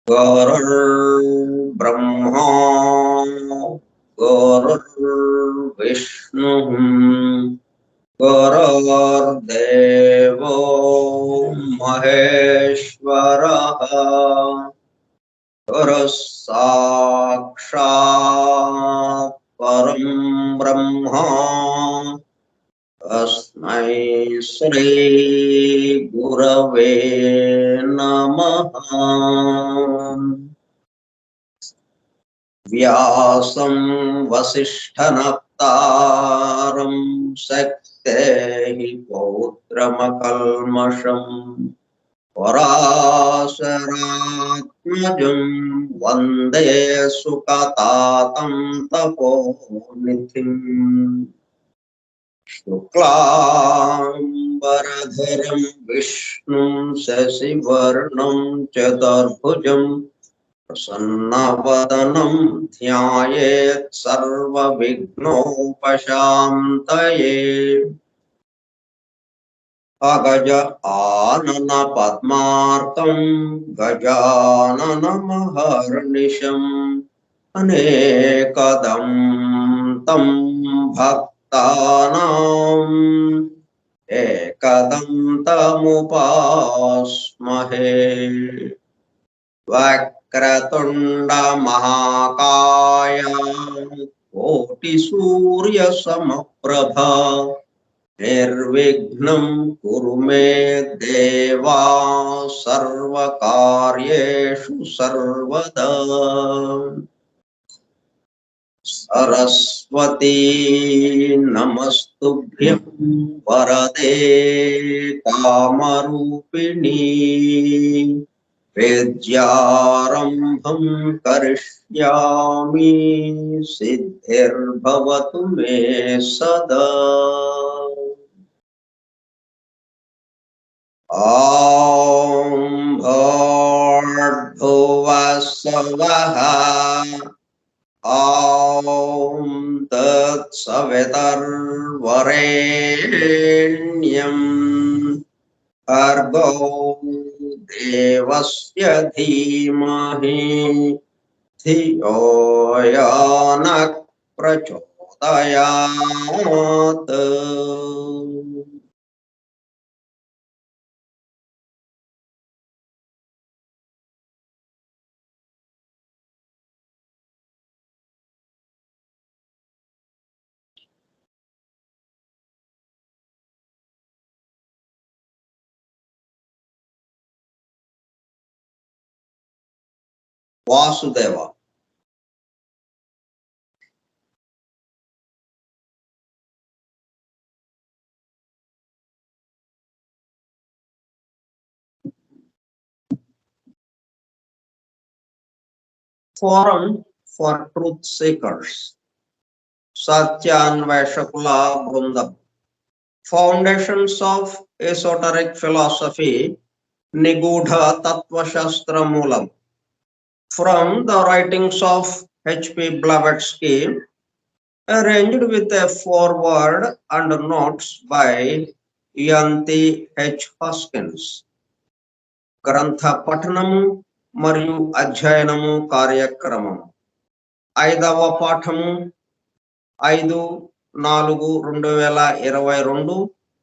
गुरुर्ब्रह्मा गुरुर्विष्णुः गुरुर्देवो महेश्वरः गुरुः साक्षात् परं ब्रह्म तस्मै श्री गुरवे नमः। व्यासं वसिष्ठनप्तारं शक्तेः पौत्रमकल्मषम् पराशरात्मजं वन्दे सुकतातं तपोनिधिम्। शुक्लाम्बरधरं विष्णुं शशिवर्णं चतुर्भुजं प्रसन्नवदनं ध्यायेत् सर्वविघ्नोपशान्तये। अगज आनन पद्मार्कं गजाननमहर्निशम् अनेकदं तं भक्तानां एकदन्तमुपास्महे। वक्रतुण्ड महाकाय कोटिसूर्यसमप्रभा निर्विघ्नं कुरु मे देवा सर्वकार्येषु सर्वदा। सरस्वती नमस्तुभ्यं वरदे कामरूपिणी विद्यारम्भं करिष्यामि सिद्धिर्भवतु मे सदा। ॐ भूर्भुवः स्वः ॐ तत्सवितुर्वरेण्यं भर्गो देवस्य धीमहि धियो यो नः प्रचोदयात्। Vasudev Forum for Truth Seekers, Satyanvaishakula Brundam, Foundations of Esoteric Philosophy, Nigudha Tattva Shastra Moolam, from the writings of H.P. Blavatsky, arranged with a foreword and notes by Yanti H. Hoskins. Grantha Patanamu మరియు అధ్యయనము కార్యక్రమము 5వ పాఠము 5/4/2022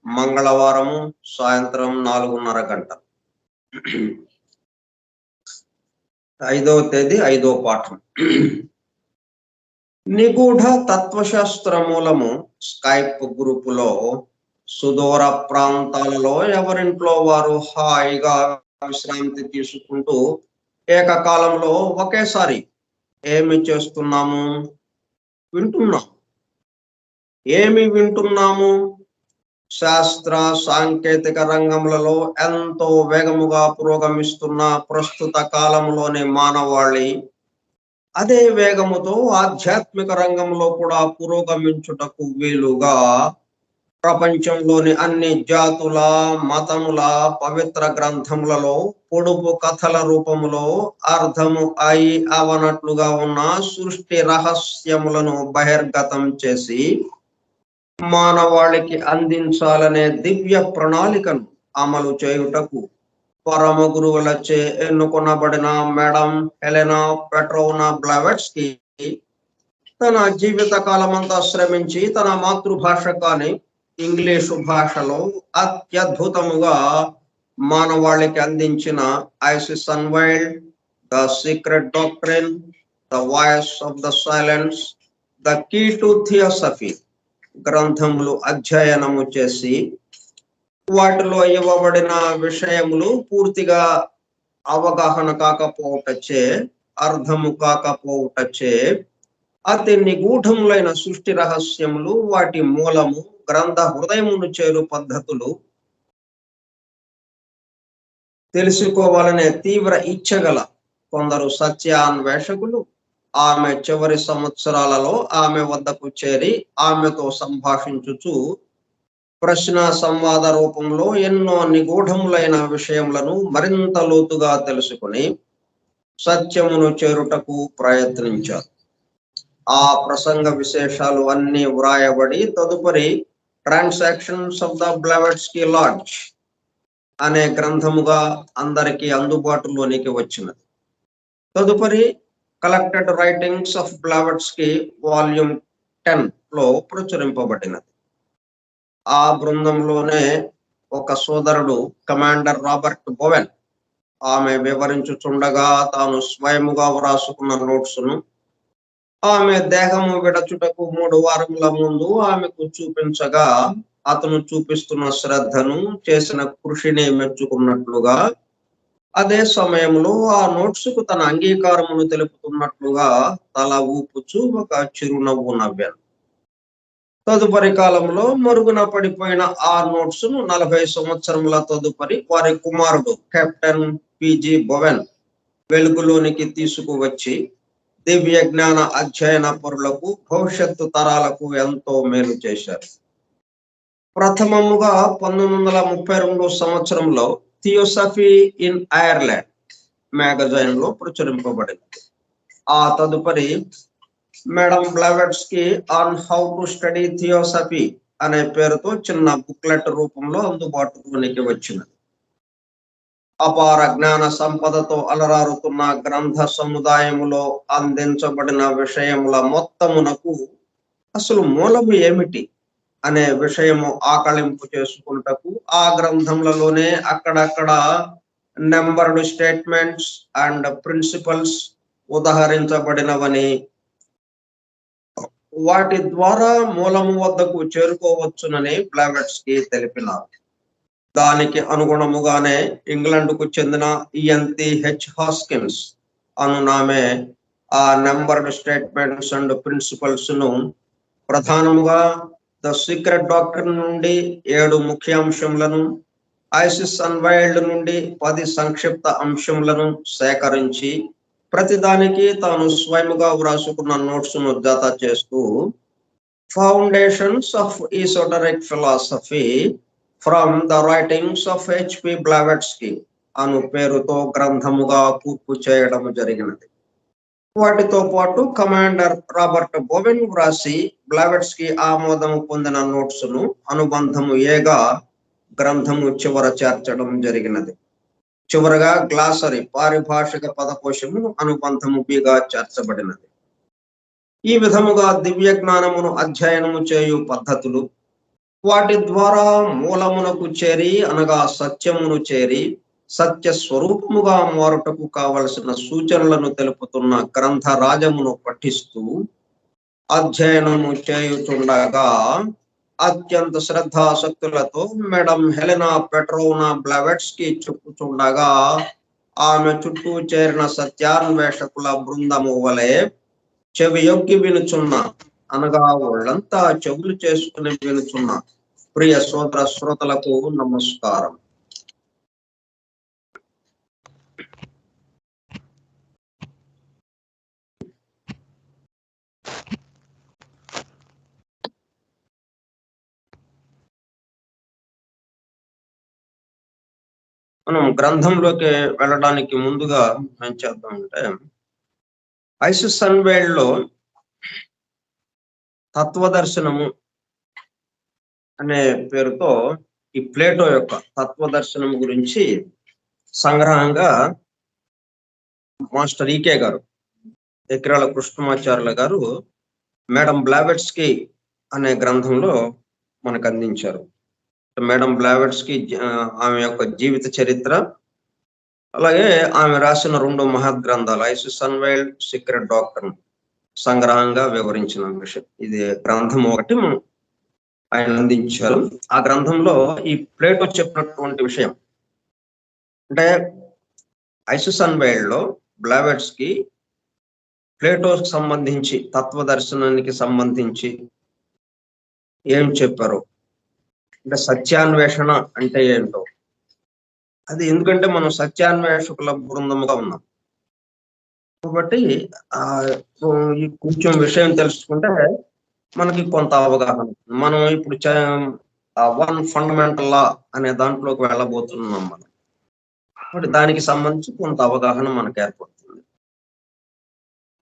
మంగళవారము సాయంత్రం 4:30 గంటలు. 5వ తేదీ 5వ పాఠం. నిగూఢ తత్వశాస్త్ర మూలము స్కైప్ గ్రూపులో సుదూర ప్రాంతాలలో ఎవరింట్లో వారు హాయిగా విశ్రాంతి తీసుకుంటూ ఏకకాలంలో ఒకేసారి ఏమి చేస్తున్నాము? వింటున్నాం. ఏమి వింటున్నాము? శాస్త్ర సాంకేతిక రంగములలో ఎంతో వేగముగా పురోగమిస్తున్న ప్రస్తుత కాలంలోని మానవాళి అదే వేగముతో ఆధ్యాత్మిక రంగంలో కూడా పురోగమించుటకు వీలుగా ప్రపంచంలోని అన్ని జాతుల మతముల పవిత్ర గ్రంథములలో పొడుపు కథల రూపములో అర్థము అయి అవనట్లుగా ఉన్న సృష్టి రహస్యములను బహిర్గతం చేసి మానవాళికి అందించాలనే దివ్య ప్రణాళికను అమలు చేయుటకు పరమ గురువులచే ఎన్నుకొనబడిన మేడం హెలెనా పెట్రోవ్నా బ్లావెట్స్కీ తన జీవిత కాలమంతా శ్రమించి తన మాతృభాష కాని ఇంగ్లీషు భాషలో అత్యద్భుతముగా మానవాళికి అందించిన Isis unveiled, the secret doctrine, the voice of the silence, the key to theosophy గ్రంథములు అధ్యయనము చేసి వాటిలో ఇవ్వబడిన విషయములు పూర్తిగా అవగాహన కాకపోవటచే, అర్థము కాకపోవటచే అతి నిగూఢములైన సృష్టి రహస్యములు, వాటి మూలము, గ్రంథ హృదయమును చేరు పద్ధతులు తెలుసుకోవాలనే తీవ్ర ఇచ్చగల కొందరు సత్యాన్వేషకులు ఆమె చివరి సంవత్సరాలలో ఆమె వద్దకు చేరి ఆమెతో సంభాషించుచు ప్రశ్న సంవాద రూపంలో ఎన్నో నిగూఢములైన విషయములను మరింత లోతుగా తెలుసుకుని సత్యమును చేరుటకు ప్రయత్నించారు. ఆ ప్రసంగ విశేషాలు అన్ని వ్రాయబడి తదుపరి transactions of the Blavatsky lodge అనే గ్రంథముగా అందరికీ అందుబాటులోనికి వచ్చినది. తదుపరి collected writings of Blavatsky volume 10 లో ప్రచురింపబడినది. ఆ బృందంలోనే ఒక సోదరుడు కమాండర్ రాబర్ట్ బోవెన్ ఆమె వివరించుచుండగా తాను స్వయముగా వ్రాసుకున్న నోట్సును ఆమె దేహము విడచుటకు 3 వారముల ముందు ఆమెకు చూపించగా అతను చూపిస్తున్న శ్రద్ధను, చేసిన కృషిని మెచ్చుకున్నట్లుగా అదే సమయంలో ఆ నోట్సుకు తన అంగీకారమును తెలుపుతున్నట్లుగా తల ఊపుచూ ఒక చిరునవ్వు నవ్వాను. తదుపరి కాలంలో మరుగున పడిపోయిన ఆ నోట్సును 40 సంవత్సరముల తదుపరి వారి కుమారుడు కెప్టెన్ పిజి బోవెన్ వెలుగులోనికి తీసుకువచ్చి దివ్య జ్ఞాన అధ్యయన పరులకు, భవిష్యత్తు తరాలకు ఎంతో మేలు చేశారు. ప్రథమముగా 1932 సంవత్సరంలో థియోసఫీ ఇన్ ఐర్లాండ్ మ్యాగజైన్ లో ప్రచురింపబడింది. ఆ తదుపరి madam Blavatsky on how to study theosophy అనే పేరుతో చిన్న బుక్లెట్ రూపంలో అందుబాటులోనికి వచ్చినది. అపార జ్ఞాన సంపదతో అలరారుతున్న గ్రంథ సముదాయములో అందించబడిన విషయముల మొత్తమునకు అసలు మూలము ఏమిటి అనే విషయము ఆకళింపు చేసుకుంటకు ఆ గ్రంథములలోనే అక్కడక్కడ నెంబర్డ్ స్టేట్మెంట్స్ అండ్ ప్రిన్సిపల్స్ ఉదహరించబడినవని, వాటి ద్వారా మూలము వద్దకు చేరుకోవచ్చునని బ్లావెట్స్కీ తెలిపినారు. దానికి అనుగుణముగానే ఇంగ్లాండ్కు చెందిన ఈఎన్‌హెచ్ హాస్కిన్స్ అనునామే ఆ నెంబర్డ్ స్టేట్మెంట్స్ అండ్ ప్రిన్సిపల్స్ ను ప్రధానముగా ద సీక్రెట్ డాక్ట్రిన్ నుండి 7 ముఖ్య అంశములను, ఐసిస్ అన్వైల్డ్ నుండి 10 సంక్షిప్త అంశములను సేకరించి ప్రతిదానికి తాను స్వయముగా వ్రాసుకున్న నోట్సును జత చేస్తూ foundations of esoteric philosophy from the writings of HP Blavatsky అను పేరుతో గ్రంథముగా పూర్తి చేయడం జరిగినది. వాటితో పాటు కమాండర్ రాబర్ట్ బోవెన్ వ్రాసి బ్లావెట్స్కీ ఆమోదము పొందిన నోట్సును అనుబంధము ఏగా గ్రంథము చివర చేర్చడం జరిగినది. చివరగా గ్లాసరీ పారిభాషిక పదకోశము అనుబంధము బిగా చేర్చబడినది. ఈ విధముగా దివ్య జ్ఞానమును అధ్యయనము చేయు పద్ధతులు, వాటి ద్వారా మూలమునకు చేరి అనగా సత్యమును చేరి సత్య స్వరూపముగా మారుటకు కావలసిన సూచనలను తెలుపుతున్న గ్రంథ రాజమును పఠిస్తూ అధ్యయనము చేయుచుండగా అత్యంత శ్రద్ధాశక్తులతో మేడం హెలెనా పెట్రోవ్నా బ్లావెట్స్కీ చెప్పుచుండగా ఆమె చుట్టూ చేరిన సత్యాన్వేషకుల బృందము వలె చెవియొగ్గి వినుచున్న, అనగా వాళ్ళంతా చెవులు చేసుకుని వినుచున్న ప్రియ సోదర శ్రోతలకు నమస్కారం. మనం గ్రంథంలోకి వెళ్ళడానికి ముందుగా ఏం చేద్దామంటే, ఐసిస్ అన్వేల్డ్ లో తత్వదర్శనము అనే పేరుతో ఈ ప్లేటో యొక్క తత్వదర్శనం గురించి సంగ్రహంగా మాస్టర్ ఈకే గారు, ఎకిరాల కృష్ణమాచార్యుల గారు మేడం బ్లావెట్స్కి అనే గ్రంథంలో మనకు అందించారు. మేడం బ్లావెట్స్కి ఆమె యొక్క జీవిత చరిత్ర, అలాగే ఆమె రాసిన 2 మహత్ గ్రంథాలు ఐసిస్ అన్వేల్డ్, సీక్రెట్ డాక్టర్ సంగ్రహంగా వివరించిన విషయం. ఇది గ్రంథం ఒకటి ఆయన అందించారు. ఆ గ్రంథంలో ఈ ప్లేటో చెప్పినటువంటి విషయం అంటే, ఐసిస్ అన్వేల్డ్ లో బ్లావెట్స్కి ప్లేటోకి సంబంధించి తత్వదర్శనానికి సంబంధించి ఏం చెప్పారు అంటే, సత్యాన్వేషణ అంటే ఏంటో అది, ఎందుకంటే మనం సత్యాన్వేషకుల బృందముగా ఉన్నాం కాబట్టి ఈ కొంచెం విషయం తెలుసుకుంటే మనకి కొంత అవగాహన. మనం ఇప్పుడు 1 ఫండమెంటల్ లా అనే దాంట్లోకి వెళ్ళబోతున్నాం మనం. కాబట్టి దానికి సంబంధించి కొంత అవగాహన మనకు ఏర్పడుతుంది.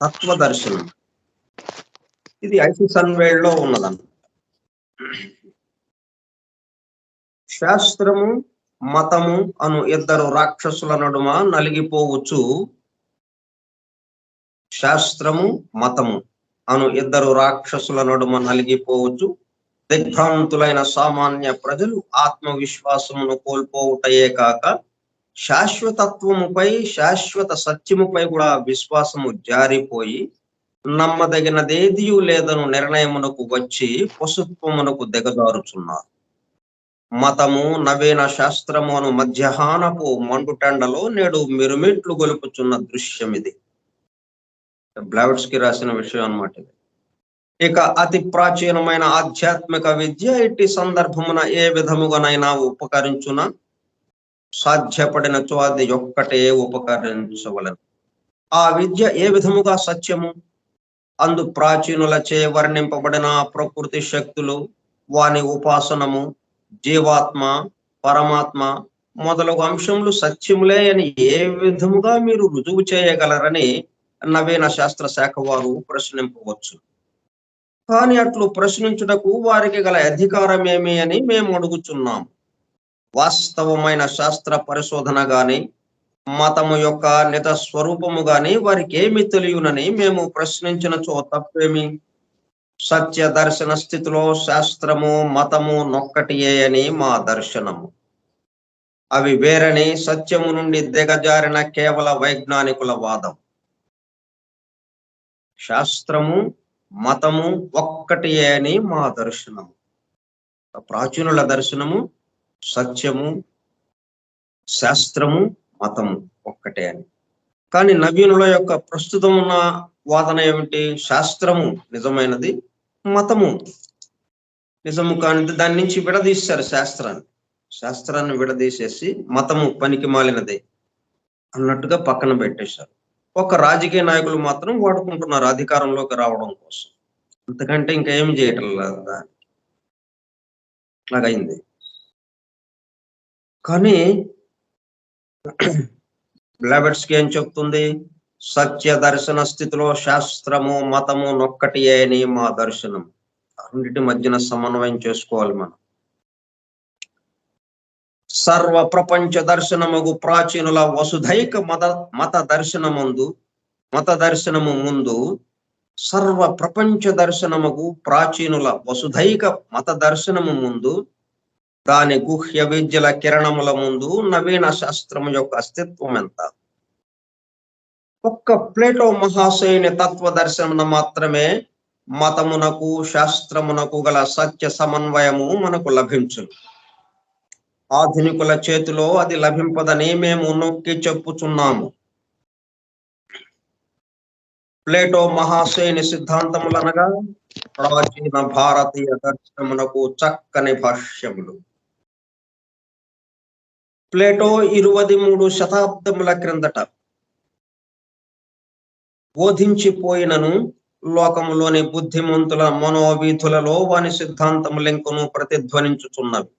తత్వదర్శనం ఇది ఐసిస్ అన్వేల్డ్ లో ఉన్నదన్నమాట. శాస్త్రము మతము అను 2 రాక్షసుల నడుమ నలిగిపోవచ్చు. శాస్త్రము మతము అను 2 రాక్షసుల నడుమ నలిగిపోవచ్చు. దిగ్భ్రాంతులైన సామాన్య ప్రజలు ఆత్మవిశ్వాసమును కోల్పోవుటయే కాక శాశ్వతత్వముపై, శాశ్వత సత్యముపై కూడా విశ్వాసము జారిపోయి నమ్మదగినదేదియు లేదను నిర్ణయమునకు వచ్చి పశుత్వమునకు దిగజారుచున్నారు. మతము నవీన శాస్త్రము అను మధ్యాహ్నపు మండుటెండలో నేడు మిరుమిట్లు గొలుపుచున్న దృశ్యం ఇది. బ్లావెట్స్కి రాసిన విషయం అన్నమాట ఇది. ఇక అతి ప్రాచీనమైన ఆధ్యాత్మిక విద్య ఇట్టి సందర్భమున ఏ విధముగానైనా ఉపకరించున, సాధ్యపడినచో అది ఒక్కటే ఉపకరించవలను. ఆ విద్య ఏ విధముగా సత్యము, అందు ప్రాచీనులచే వర్ణింపబడిన ప్రకృతి శక్తులు, వాని ఉపాసనము, జీవాత్మ, పరమాత్మ మొదలగు అంశములు సత్యములే అని ఏ విధముగా మీరు రుజువు చేయగలరని నవీన శాస్త్ర శాఖ వారు ప్రశ్నింపవచ్చు. కానీ అట్లు ప్రశ్నించుటకు వారికి గల అధికారం ఏమి అని మేము అడుగుచున్నాము. వాస్తవమైన శాస్త్ర పరిశోధన గాని, మతము యొక్క నిజ స్వరూపము గాని వారికి ఏమి తెలియనని మేము ప్రశ్నించినచో తప్పేమి? సత్య దర్శన స్థితిలో శాస్త్రము మతము నొక్కటియే అని మా దర్శనము. అవి వేరని సత్యము నుండి దిగజారిన కేవల వైజ్ఞానికుల వాదం. శాస్త్రము మతము ఒక్కటియే అని మా దర్శనము. ప్రాచీనుల దర్శనము సత్యము, శాస్త్రము, మతము ఒక్కటే అని. కానీ నవీనుల యొక్క ప్రస్తుతం ఉన్న వాదన ఏమిటి? శాస్త్రము నిజమైనది, మతము నిజము కానిది. దాని నుంచి విడదీశారు శాస్త్రాన్ని విడదీసేసి మతము పనికి మాలినదే అన్నట్టుగా పక్కన పెట్టేశారు. ఒక రాజకీయ నాయకులు మాత్రం వాడుకుంటున్నారు అధికారంలోకి రావడం కోసం. అంతకంటే ఇంకా ఏం చేయటం లేదు. అట్లాగైంది. కానీ బ్లావెట్స్కి ఏం చెప్తుంది? సత్య దర్శన స్థితిలో శాస్త్రము మతము నొక్కటియే అని మా దర్శనం. రెండింటి మధ్యన సమన్వయం చేసుకోవాలి మనం. సర్వ ప్రపంచ దర్శనముగు ప్రాచీనుల వసుధైక మత దర్శనము ముందు, సర్వ ప్రపంచ దర్శనముగు ప్రాచీనుల వసుధైక మత దర్శనము ముందు, దాని గుహ్య విద్యల కిరణముల ముందు నవీన శాస్త్రము యొక్క అస్తిత్వం ఎంత? ఒక్క ప్లేటో మహాశయుని తత్వ దర్శనం మాత్రమే మతమునకు శాస్త్రమునకు గల సత్య సమన్వయము మనకు లభించును. ఆధునికుల చేతిలో అది లభింపదని మేము నొక్కి చెప్పుచున్నాము. ప్లేటో మహాశయుని సిద్ధాంతములనగా ప్రాచీన భారతీయ దర్శనమునకు చక్కని భాష్యములు. ప్లేటో 23 శతాబ్దముల క్రిందట బోధించిపోయినను లోకములోని బుద్ధిమంతుల మనోవీధులలో వాని సిద్ధాంతములెంకును ప్రతిధ్వనించుచున్నవి.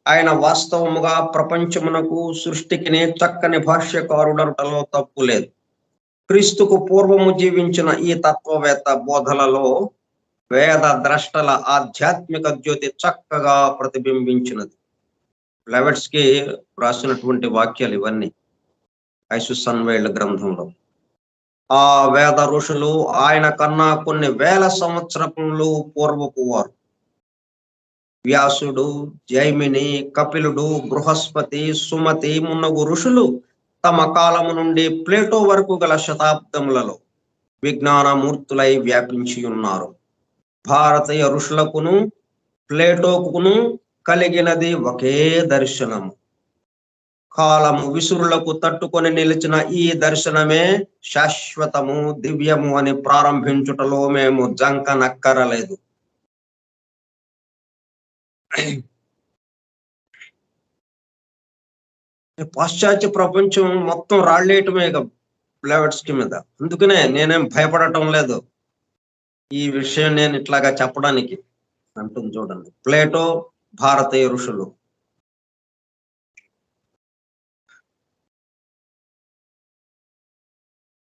ఆయన వాస్తవముగా ప్రపంచమునకు సృష్టికినే చక్కని భాష్యకారుడనటలో తప్పు లేదు. క్రీస్తుకు పూర్వము జీవించిన ఈ తత్వవేత్త బోధలలో వేద ద్రష్టల ఆధ్యాత్మిక జ్యోతి చక్కగా ప్రతిబింబించినది. లెవెట్స్కి రాసినటువంటి వాక్యాలు ఇవన్నీ ఐసుస్ అన్వైల్డ్ గ్రంథంలో. ఆ వేద ఋషులు ఆయన కన్నా కొన్ని వేల సంవత్సరములు పూర్వపు వారు. వ్యాసుడు, జైమిని, కపిలుడు, బృహస్పతి, సుమతి మున్నగు ఋషులు తమ కాలము నుండి ప్లేటో వరకు గల శతాబ్దములలో విజ్ఞానమూర్తులై వ్యాపించి ఉన్నారు. భారతీయ ఋషులకును ప్లేటోకును కలిగినది ఒకే దర్శనము. కాలము విసురులకు తట్టుకొని నిలిచిన ఈ దర్శనమే శాశ్వతము, దివ్యము అని ప్రారంభించుటలో మేము జంకనక్కరలేదు. పాశ్చాత్య ప్రపంచం మొత్తం రాళ్ళేయటమే బ్లెవెట్స్కి మీద. అందుకనే నేనేం భయపడటం లేదు ఈ విషయం నేను ఇట్లాగా చెప్పడానికి అంటుంది. చూడండి, ప్లేటో, భారతీయ ఋషులు.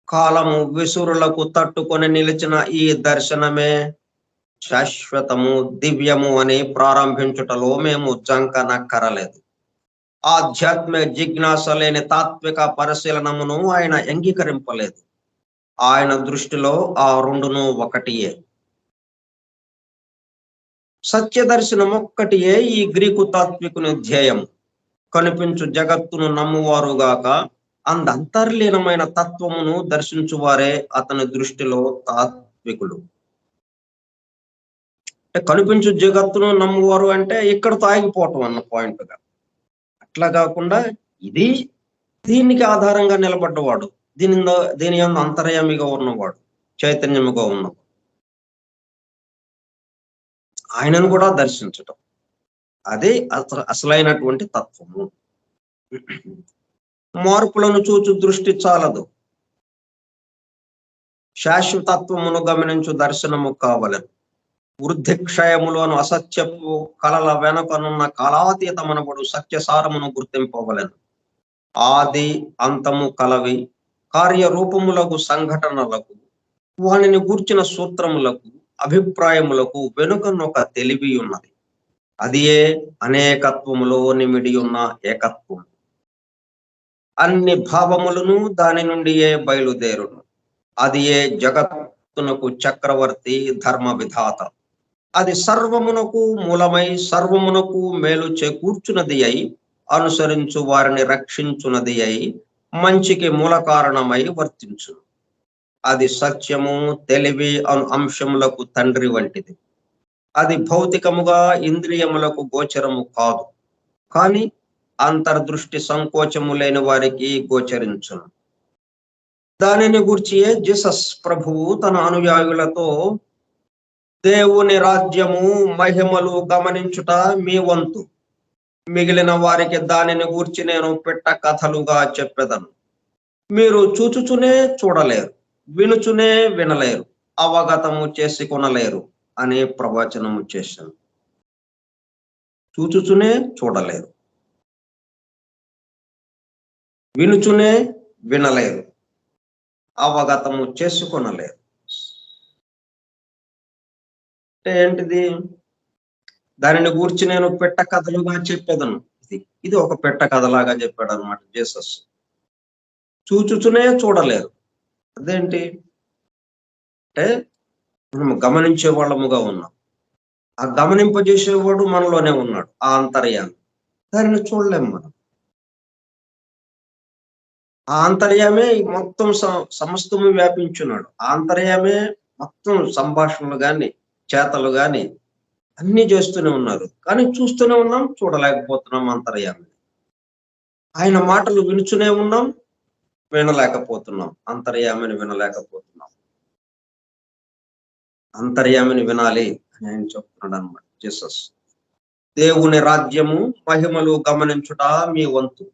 కాలము విసురులకు తట్టుకొని నిలిచిన ఈ దర్శనమే శాశ్వతము, దివ్యము అని ప్రారంభించుటలో మేము జంకనక్కరలేదు. ఆధ్యాత్మిక జిజ్ఞాస లేని తాత్విక పరిశీలనమును ఆయన అంగీకరింపలేదు. ఆయన దృష్టిలో ఆ రెండును ఒకటియే. సత్య దర్శనం ఒక్కటియే ఈ గ్రీకు తాత్వికుని ధ్యేయం. కనిపించు జగత్తును నమ్మువారుగాక అంతర్లీనమైన తత్వమును దర్శించువారే అతని దృష్టిలో తాత్వికులు. కనిపించు జగత్తును నమ్మువారు అంటే ఇక్కడతో ఆగిపోవటం అన్న పాయింట్గా. అట్లా కాకుండా ఇది దీనికి ఆధారంగా నిలబడ్డవాడు, దీని అంతర్యామిగా ఉన్నవాడు, చైతన్యముగా ఉన్నవాడు, ఆయనను కూడా దర్శించటం, అదే అసలైనటువంటి తత్వము. మార్పులను చూచు దృష్టి చాలదు, శాశ్వతత్వమును గమనించు దర్శనము కావలను. వృద్ధి క్షయములోను అసత్యపు కళల వెనుకనున్న కాలాతీతమనబడు సత్యసారమును గుర్తింపవలను. ఆది అంతము కలవి కార్యరూపములకు సంఘటనలకు వానిని గూర్చిన సూత్రములకు అభిప్రాయములకు వెనుకనొక తెలివి ఉన్నది. అదియే అనేకత్వములో నిమిడి ఉన్న ఏకత్వం. అన్ని భావములను దాని నుండియే బయలుదేరును. అది ఏ జగత్తునకు చక్రవర్తి, ధర్మ విధాత. అది సర్వమునకు మూలమై సర్వమునకు మేలు చేకూర్చున్నది అయి అనుసరించు వారిని రక్షించున్నది అయి మంచికి మూల కారణమై వర్తించును. అది సత్యము, తెలివి అను అంశములకు తండ్రి వంటిది. అది భౌతికముగా ఇంద్రియములకు గోచరము కాదు, కానీ అంతర్దృష్టి సంకోచము లేని వారికి గోచరించును. దానిని గూర్చియే జీసస్ ప్రభువు తన అనుయాయులతో దేవుని రాజ్యము మహిమలు గమనించుట మీ వంతు, మిగిలిన వారికి దానిని గూర్చి నేను పెట్ట కథలుగా చెప్పెదను. మీరు చూచుచునే చూడలేరు, వినుచునే వినలేరు, అవగతము చేసుకొనలేరు అనే ప్రవచనము చేశాను. చూచుచునే చూడలేరు, వినుచునే వినలేరు, అవగతము చేసుకొనలేరు. అంటే ఏంటిది? దానిని గూర్చి నేను పెట్ట కథలుగా చెప్పేదను. ఇది ఒక పెట్ట కథలాగా చెప్పాడు అనమాట జీసస్. చూచుచునే చూడలేరు, అదేంటి అంటే మనం గమనించే వాళ్ళముగా ఉన్నాం. ఆ గమనింపజేసేవాడు మనలోనే ఉన్నాడు, ఆ అంతర్యామి. దానిని చూడలేము మనం. ఆ అంతర్యామే మొత్తం సమస్తము వ్యాపించున్నాడు. ఆ అంతర్యామే మొత్తం సంభాషణలు గాని చేతలు గాని అన్ని చేస్తూనే ఉన్నారు, కానీ చూస్తూనే ఉన్నాం, చూడలేకపోతున్నాం అంతర్యామి. ఆయన మాటలు వినుచునే ఉన్నాం, వినలేకపోతున్నాం. అంతర్యామిని వినలేకపోతున్నాం. అంతర్యామిని వినాలి అని ఆయన చెప్తున్నాడు అనమాట జీసస్. దేవుని రాజ్యము మహిమలు గమనించుట మీ వంతు.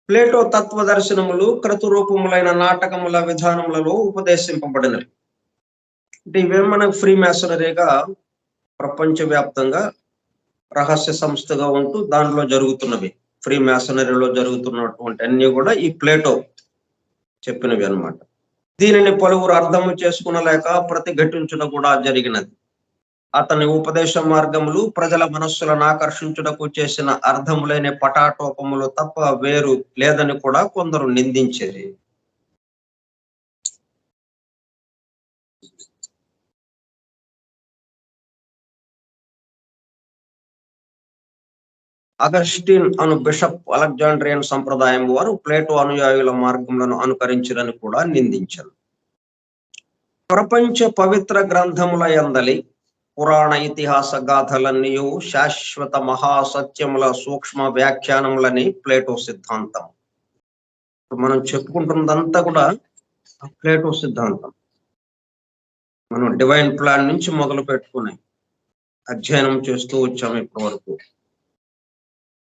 ప్లేటో తత్వ దర్శనములు క్రతురూపములైన నాటకముల విధానములలో ఉపదేశింపబడినవి. అంటే ఇవే మనకు ఫ్రీ మ్యాసనరీగా ప్రపంచవ్యాప్తంగా రహస్య సంస్థగా ఉంటూ దానిలో జరుగుతున్నవి, ఫ్రీ మ్యాసనరీలో జరుగుతున్నటువంటి అన్ని కూడా ఈ ప్లేటో చెప్పినవి అన్నమాట. దీనిని పలువురు అర్థము చేసుకునలేక ప్రతిఘటించుట కూడా జరిగినది. అతని ఉపదేశ మార్గములు ప్రజల మనస్సులను ఆకర్షించుటకు చేసిన అర్థములైన పటాటోపములు తప్ప వేరు లేదని కూడా కొందరు నిందించేది. అగస్టిన్ అను బిషప్ అలెగ్జాండ్రియన్ సంప్రదాయం వారు ప్లేటో అనుయాయుల మార్గములను అనుకరించరని కూడా నిందించారు. ప్రపంచ పవిత్ర గ్రంథముల యందలి పురాణ ఇతిహాస గాథలన్నీ శాశ్వత మహాసత్యముల సూక్ష్మ వ్యాఖ్యానములని ప్లేటో సిద్ధాంతం. మనం చెప్పుకుంటున్నదంతా కూడా ప్లేటో సిద్ధాంతం. మనం డివైన్ ప్లాన్ నుంచి మొదలు పెట్టుకుని అధ్యయనం చేస్తూ వచ్చాము ఇప్పటి వరకు.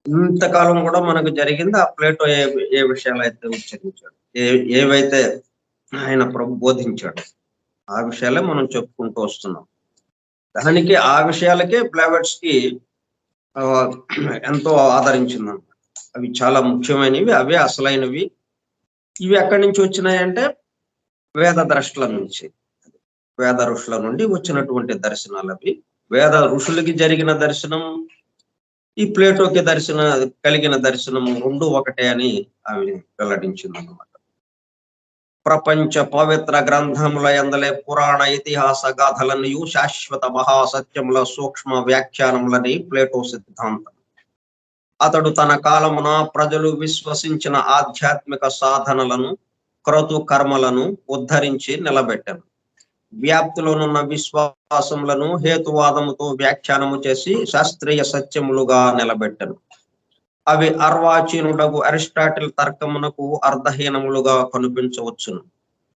ఇంతకాలం కూడా మనకు జరిగింది ఆ ప్లేటో ఏ విషయాలు అయితే ఉచ్చరించాడు, ఏవైతే ఆయన బోధించాడు ఆ విషయాలే మనం చెప్పుకుంటూ వస్తున్నాం. దానికి ఆ విషయాలకే బ్లావెట్స్ కి ఎంతో ఆదరించింది అన్నమాట. అవి చాలా ముఖ్యమైనవి, అవే అసలైనవి. ఇవి ఎక్కడి నుంచి వచ్చినాయంటే వేద ద్రష్టల నుంచి, వేద ఋషుల నుండి వచ్చినటువంటి దర్శనాలు అవి. వేద ఋషులకి జరిగిన దర్శనం, ఈ ప్లేటోకి కలిగిన దర్శనము రెండు ఒకటే అని ఆమె వెల్లడించింది అన్నమాట. ప్రపంచ పవిత్ర గ్రంథముల యందలే పురాణ ఇతిహాస గాథలన్నీ శాశ్వత మహాసత్యముల సూక్ష్మ వ్యాఖ్యానములని ప్లేటో సిద్ధాంతం. అతడు తన కాలమున ప్రజలు విశ్వసించిన ఆధ్యాత్మిక సాధనలను, క్రతు కర్మలను ఉద్ధరించి నిలబెట్టాను. వ్యాప్తిలోనున్న విశ్వాసములను హేతువాదముతో వ్యాఖ్యానము చేసి శాస్త్రీయ సత్యములుగా నిలబెట్టను. అవి అర్వాచీనుడగు అరిస్టాటిల్ తర్కమునకు అర్ధహీనములుగా కనిపించవచ్చును.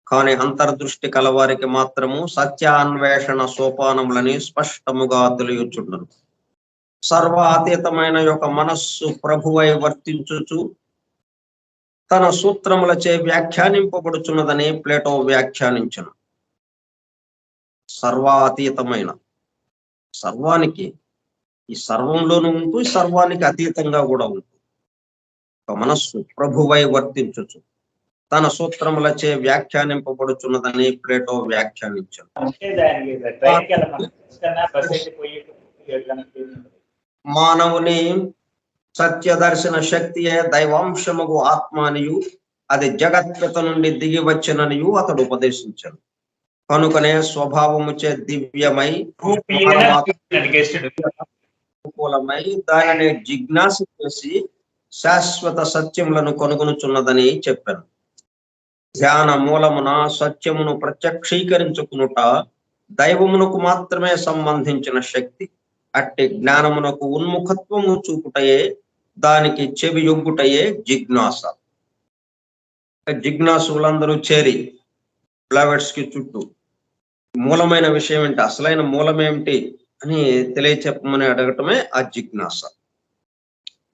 కానీ అంతర్దృష్టి కలవారికి మాత్రము సత్యాన్వేషణ సోపానములని స్పష్టముగా తెలియచుండను. సర్వాతీతమైన యొక్క మనస్సు ప్రభువై వర్తించుచు తన సూత్రములచే వ్యాఖ్యానింపబడుచున్నదని ప్లేటో వ్యాఖ్యానించను. సర్వాతీతమైన, సర్వానికి, ఈ సర్వంలోనూ ఉంటూ సర్వానికి అతీతంగా కూడా ఉంటుంది. మనస్సు ప్రభువై వర్తించుచు తన సూత్రములచే వ్యాఖ్యానింపబడుచున్నదని ప్లేటో వ్యాఖ్యానించాడు. మానవుని సత్యదర్శన శక్తియే దైవాంశముగు ఆత్మానియు అది జగత్పిత నుండి దిగి వచ్చిననియు అతడు ఉపదేశించాడు. కనుకనే స్వభావముచే దివ్యమై అనుకూలమై దానిని జిజ్ఞాస చేసి శాశ్వత సత్యములను కనుగొనుచున్నదని చెప్పాను. ధ్యాన మూలమున సత్యమును ప్రత్యక్షీకరించుకునుట దైవమునకు మాత్రమే సంబంధించిన శక్తి. అట్టి జ్ఞానమునకు ఉన్ముఖత్వము చూపుటయే, దానికి చెవి యొగ్గుటయే జిజ్ఞాస. జిజ్ఞాసులందరూ చేరి బ్లావెట్స్ కి చుట్టూ మూలమైన విషయం ఏంటి, అసలైన మూలం ఏమిటి అని తెలియచెప్పమని అడగటమే ఆ జిజ్ఞాస.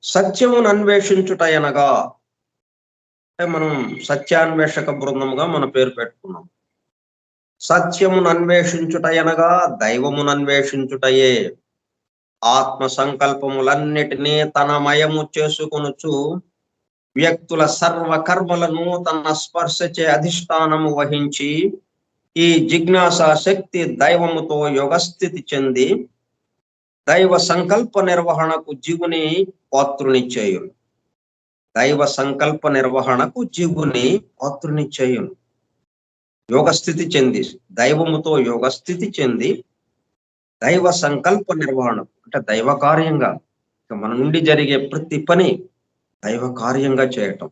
సత్యమును అన్వేషించుట అనగా, అంటే మనం సత్యాన్వేషక బృందముగా మన పేరు పెట్టుకున్నాం. సత్యమును అన్వేషించుట అనగా దైవమును అన్వేషించుటయే. ఆత్మ సంకల్పములన్నిటినీ తన మయము చేసుకొనుచు వ్యక్తుల సర్వకర్మలను తన స్పర్శచే అధిష్టానము వహించి ఈ జిజ్ఞాసా శక్తి దైవముతో యోగస్థితి చెంది దైవ సంకల్ప నిర్వహణకు జీవుని పాత్రుని చేయును. దైవ సంకల్ప నిర్వహణకు జీవుని పాత్రుని చేయును. యోగస్థితి చెంది, దైవముతో యోగస్థితి చెంది దైవ సంకల్ప నిర్వహణ అంటే దైవ కార్యంగా, మన నుండి జరిగే ప్రతి పని దైవ కార్యంగా చేయటం.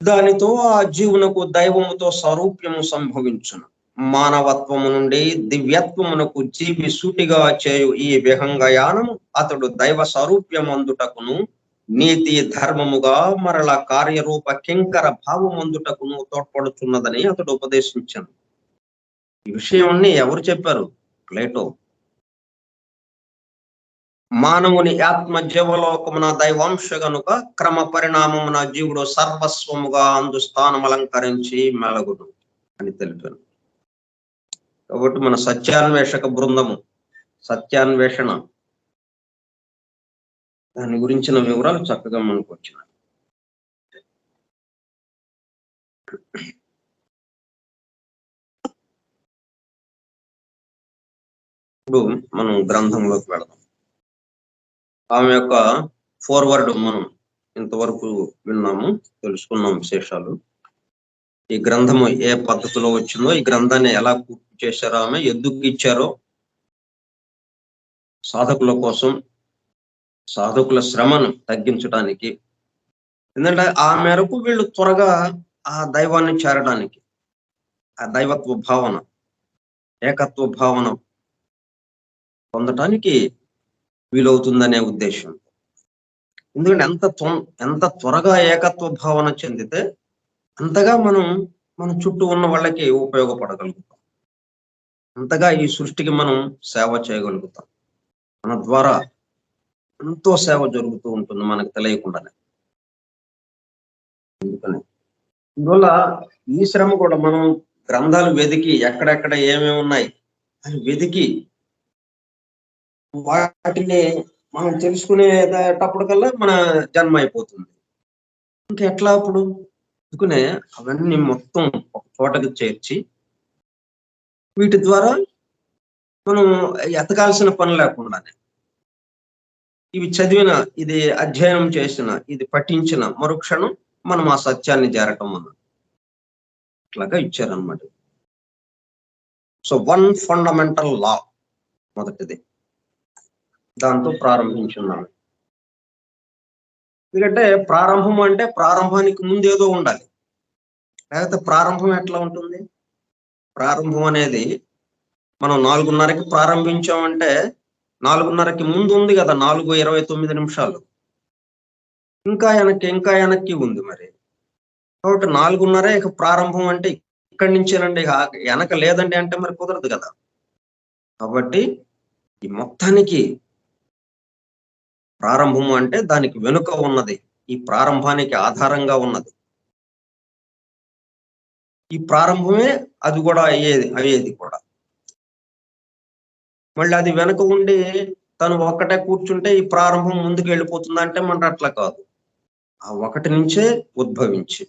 దానితో ఆ జీవునకు దైవముతో సారూప్యము సంభవించును. మానవత్వము నుండి దివ్యత్వమునకు జీవి సూటిగా చేయు ఈ విహంగయానము అతడు దైవ సారూప్యమందుటకును నీతి ధర్మముగా మరల కార్యరూప కింకర భావమందుటకును తోడ్పడుతున్నదని అతడు ఉపదేశించాను. ఈ విషయాన్ని ఎవరు చెప్పారు? ప్లేటో. మానవుని ఆత్మ జీవలోకమున దైవాంశ గనుక క్రమ పరిణామమున జీవుడు సర్వస్వముగా అందు స్థానం అలంకరించి మెలగును అని తెలిపాను. కాబట్టి మన సత్యాన్వేషక బృందము సత్యాన్వేషణ, దాని గురించిన వివరాలు చక్కగా మనకు వచ్చినాయి. ఇప్పుడు మనం గ్రంథంలోకి వెళదాం. ఆమె యొక్క ఫార్వర్డ్ మనం ఇంతవరకు విన్నాము, తెలుసుకున్నాం విశేషాలు. ఈ గ్రంథము ఏ పద్ధతిలో వచ్చిందో, ఈ గ్రంథాన్ని ఎలా పూర్తి చేశారో, ఆమె ఎందుకు ఇచ్చారో, సాధకుల కోసం, సాధకుల శ్రమను తగ్గించడానికి. ఎందుకంటే ఆ మేరకు వీళ్ళు త్వరగా ఆ దైవాన్ని చేరడానికి, ఆ దైవత్వ భావన, ఏకత్వ భావన పొందటానికి వీలవుతుందనే ఉద్దేశం. ఎందుకంటే ఎంత త్వరగా ఏకత్వ భావన చెందితే అంతగా మన చుట్టూ ఉన్న వాళ్ళకి ఉపయోగపడగలుగుతాం, అంతగా ఈ సృష్టికి మనం సేవ చేయగలుగుతాం. మన ద్వారా ఎంతో సేవ జరుగుతూ ఉంటుంది మనకు తెలియకుండానే. అందుకని అందువల్ల ఈ శ్రమ కూడా మనం గ్రంథాలు వెతికి ఎక్కడెక్కడ ఏమేమి ఉన్నాయి అని వెతికి వాటిని మనం తెలుసుకునేటప్పటికల్లా మన జన్మ అయిపోతుంది. ఇంకెట్లా అప్పుడు అందుకనే అవన్నీ మొత్తం ఒక చోటకి చేర్చి వీటి ద్వారా మనం ఎతకాల్సిన పని లేకుండానే ఇవి చదివిన, ఇది అధ్యయనం చేసిన, ఇది పఠించిన మరుక్షణం మనం ఆ సత్యాన్ని చేరటం అట్లాగా ఇచ్చారనమాట. సో 1 ఫండమెంటల్ లా మొదటిది, దాంతో ప్రారంభించున్నాను. ఎందుకంటే ప్రారంభం అంటే ప్రారంభానికి ముందు ఏదో ఉండాలి, లేకపోతే ప్రారంభం ఎట్లా ఉంటుంది? ప్రారంభం అనేది మనం 4:30కి ప్రారంభించామంటే 4:30కి ముందు ఉంది కదా 4:29 ఇంకా వెనక్కి ఉంది మరి. కాబట్టి 4:30 ఇక ప్రారంభం అంటే ఇక్కడి నుంచేనండి, వెనక లేదండి అంటే మరి కుదరదు కదా. కాబట్టి ఈ మొత్తానికి ప్రారంభము అంటే దానికి వెనుక ఉన్నది, ఈ ప్రారంభానికి ఆధారంగా ఉన్నది. ఈ ప్రారంభమే అది కూడా అయ్యేది కూడా. మళ్ళీ అది వెనుక ఉండి తను ఒక్కటే కూర్చుంటే ఈ ప్రారంభం ముందుకు వెళ్ళిపోతుందంటే మన అట్లా కాదు. ఆ ఒకటి నుంచే ఉద్భవించి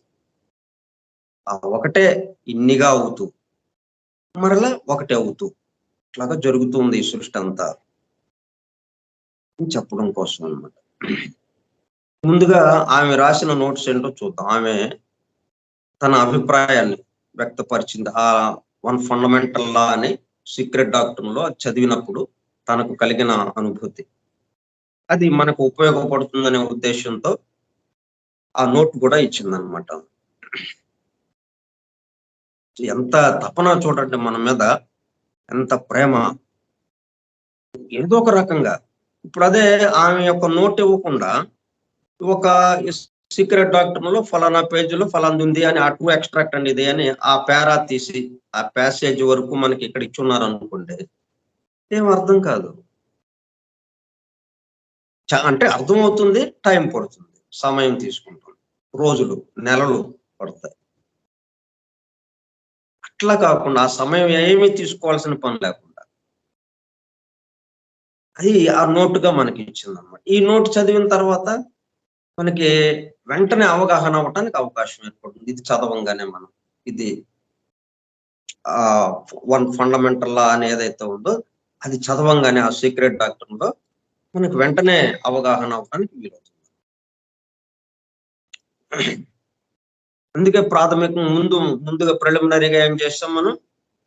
ఆ ఒకటే ఇన్నిగా అవుతూ మరలా ఒకటే అవుతూ అట్లాగా జరుగుతుంది ఈ సృష్టి అంతా చెప్పడం కోసం అన్నమాట. ముందుగా ఆమె రాసిన నోట్స్ ఏంటో చూద్దాం. ఆమె తన అభిప్రాయాన్ని వ్యక్తపరిచింది. ఆ 1 ఫండమెంటల్ లా అని సీక్రెట్ డాక్టర్ లో చదివినప్పుడు తనకు కలిగిన అనుభూతి, అది మనకు ఉపయోగపడుతుందనే ఉద్దేశంతో ఆ నోట్ కూడా ఇచ్చిందనమాట. ఎంత తపన చూడండి మన మీద, ఎంత ప్రేమ, ఏదో ఒక రకంగా. ఇప్పుడు అదే ఆమె యొక్క నోట్ ఇవ్వకుండా ఒక సీక్రెట్ డాక్టర్ లో ఫలానా పేజీలో ఫలాంది ఉంది అని ఆ 2 ఎక్స్ట్రాక్ట్ అండి ఇది అని ఆ పేరా తీసి ఆ ప్యాసేజ్ వరకు మనకి ఇక్కడ ఇచ్చున్నారు అనుకోండి, ఏం అర్థం కాదు. అంటే అర్థమవుతుంది, టైం పడుతుంది, సమయం తీసుకుంటుంది, రోజులు నెలలు పడతాయి. అట్లా కాకుండా ఆ సమయం ఏమీ తీసుకోవాల్సిన పని లేకుండా అది ఆ నోటుగా మనకి ఇచ్చింది అనమాట. ఈ నోటు చదివిన తర్వాత మనకి వెంటనే అవగాహన అవ్వటానికి అవకాశం ఏర్పడుతుంది. ఇది చదవంగానే మనం ఇది 1 ఫండమెంటల్ లా అని ఏదైతే ఉందో అది చదవంగానే ఆ సీక్రెట్ డాక్టర్ లో మనకి వెంటనే అవగాహన అవ్వడానికి వీలవుతుంది. అందుకే ప్రాథమికంగా ముందుగా ప్రిలిమినరీగా ఏం చేస్తాం మనం,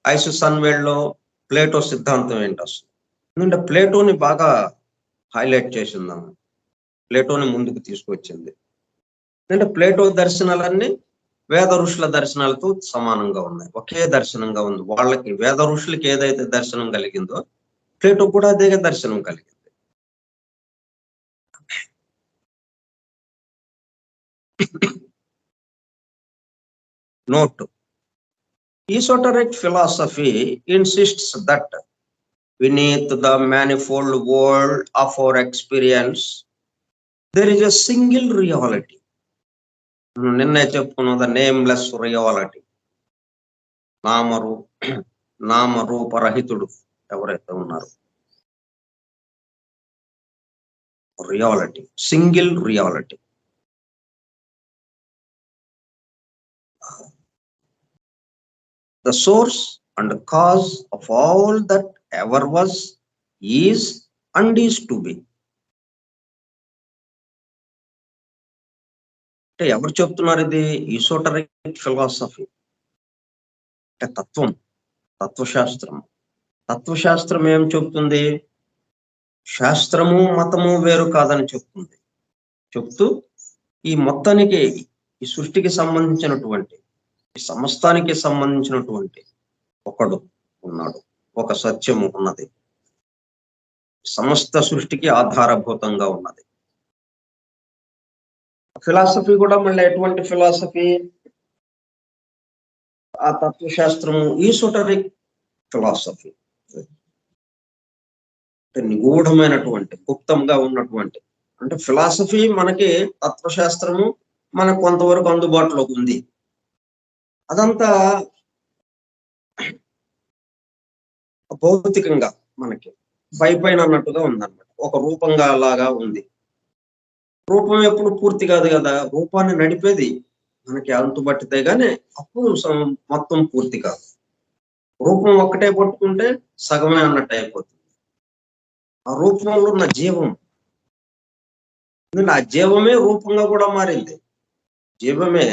ఐసిస్ అన్వేల్డ్ లో ప్లేటో సిద్ధాంతం ఏంటి అసలు. ఎందుకంటే ప్లేటోని బాగా హైలైట్ చేసిందాము, ప్లేటోని ముందుకు తీసుకొచ్చింది. అంటే ప్లేటో దర్శనాలన్నీ వేద ఋషుల దర్శనాలతో సమానంగా ఉన్నాయి, ఒకే దర్శనంగా ఉంది. వాళ్ళకి వేద ఋషులకి ఏదైతే దర్శనం కలిగిందో ప్లేటో కూడా అదే దర్శనం కలిగింది. Note: esoteric philosophy insists that beneath the manifold world of our experience, there is a single reality. నిన్నే చెప్పుకున్న నేమ్లెస్ రియాలిటీ, నామరూపరహితుడు ఎవరైతే ఉన్నారు reality, single reality. The source and cause of all that ever was, is, and is to be. అంటే ఎవరు చెప్తున్నారు ఇది? Esoteric philosophy అంటే తత్వం, తత్వశాస్త్రం. తత్వశాస్త్రం ఏం చెప్తుంది? శాస్త్రము మతము వేరు కాదని చెప్తుంది. చెప్తూ ఈ మొత్తానికి, ఈ సృష్టికి సంబంధించినటువంటి, ఈ సమస్తానికి సంబంధించినటువంటి ఒకడు ఉన్నాడు, ఒక సత్యము ఉన్నది, సమస్త సృష్టికి ఆధారభూతంగా ఉన్నది. ఫిలాసఫీ కూడా మళ్ళీ ఎటువంటి ఫిలాసఫీ? ఆ తత్వశాస్త్రము ఈసోటరిక్ ఫిలాసఫీ, నిగూఢమైనటువంటి, గుప్తంగా ఉన్నటువంటి. అంటే ఫిలాసఫీ మనకి, తత్వశాస్త్రము మనకు కొంతవరకు అందుబాటులోకి ఉంది. అదంతా భౌతికంగా మనకి పైన అన్నట్టుగా ఉందన్నమాట, ఒక రూపంగా లాగా ఉంది. రూపం ఎప్పుడు పూర్తి కాదు కదా, రూపాన్ని నడిపేది మనకి అంతుబట్టితే గానీ అప్పుడు మొత్తం పూర్తి కాదు. రూపం ఒక్కటే పట్టుకుంటే సగమే అన్నట్టు అయిపోతుంది. ఆ రూపంలో ఉన్న జీవం, ఆ జీవమే రూపంగా కూడా మారింది. జీవమే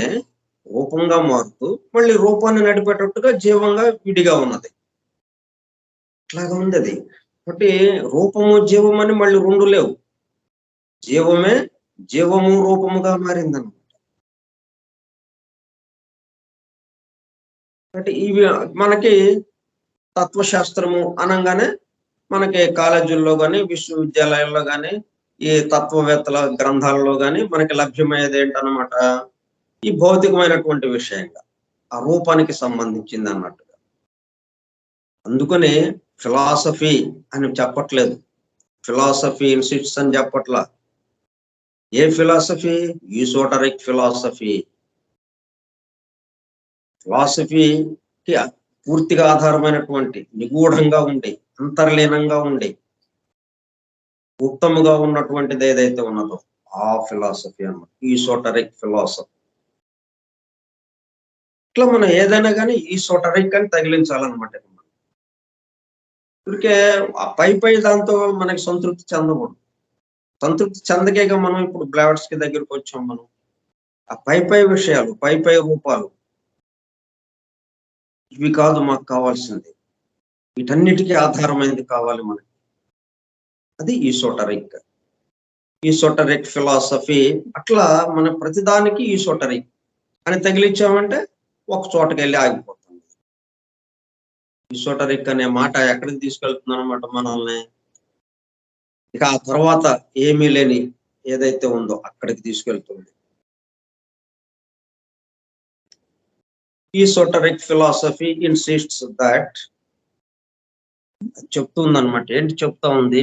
రూపంగా మారుతూ మళ్ళీ రూపాన్ని నడిపేటట్టుగా జీవంగా విడిగా ఉన్నది. అట్లాగా ఉంది అది. కాబట్టి రూపము జీవం అని మళ్ళీ రెండు లేవు. జీవమే జీవము రూపముగా మారిందన్నమాట. అంటే ఇవి మనకి తత్వశాస్త్రము అనగానే మనకి కాలేజీల్లో కానీ, విశ్వవిద్యాలయాల్లో కానీ, ఈ తత్వవేత్తల గ్రంథాలలో కానీ మనకి లభ్యమయ్యేది ఏంటన్నమాట, ఈ భౌతికమైనటువంటి విషయంగా ఆ రూపానికి సంబంధించింది అన్నట్టుగా. అందుకని ఫిలాసఫీ అని చెప్పట్లేదు, ఫిలాసఫీ ఇన్సిట్స్ అని చెప్పట్లా. ఏ ఫిలాసఫీ? Esoteric philosophy. ఫిలాసఫీకి పూర్తిగా ఆధారమైనటువంటి, నిగూఢంగా ఉండి, అంతర్లీనంగా ఉండి, గుప్తముగా ఉన్నటువంటిది ఏదైతే ఉన్నదో ఆ ఫిలాసఫీ అన్నమాట, ఈసోటరిక్ ఫిలాసఫీ. ఇట్లా మనం ఏదైనా కానీ ఈసోటరిక్ అని తగిలించాలన్నమాట. ఇప్పటికే ఆ పై దాంతో మనకి సంతృప్తి చెందకూడదు. సంతృప్తి చెందకేగా మనం ఇప్పుడు బ్లావెట్స్ కి దగ్గరకు వచ్చాం. మనం ఆ పై విషయాలు, పై రూపాలు ఇవి కాదు మాకు కావాల్సింది. వీటన్నిటికీ ఆధారమైనది కావాలి మనకి. అది ఈసోటరిక్ ఫిలాసఫీ. అట్లా మన ప్రతిదానికి ఈసోటరిక్ అని తగిలించామంటే ఒక చోటకి వెళ్ళి ఆగిపోతుంది. ఈసోటరిక్ అనే మాట ఎక్కడికి తీసుకెళ్తుంది అన్నమాట మనల్ని? ఇక ఆ తర్వాత ఏమీ లేని ఏదైతే ఉందో అక్కడికి తీసుకెళ్తుంది. ఈసోటరిక్ ఫిలాసఫీ ఇన్సిస్ట్స్ దట్, చెప్తుంది అనమాట. ఏంటి చెప్తా ఉంది?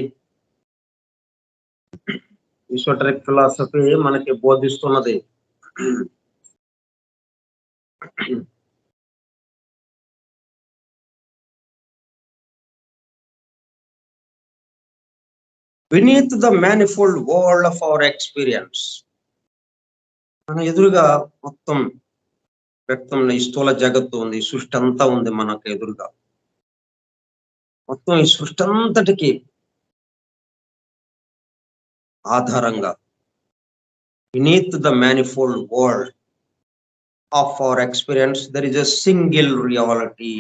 ఈసోటరిక్ ఫిలాసఫీ మనకి బోధిస్తున్నది beneath the manifold world of our experience, మన ఎదురుగా మొత్తం వ్యక్తంలో ఈ స్థూల జగత్తు ఉంది, ఈ సృష్టి అంతా ఉంది మనకు ఎదురుగా. మొత్తం ఈ సృష్టి అంతటికి ఆధారంగా beneath the manifold world of our experience there is a single reality.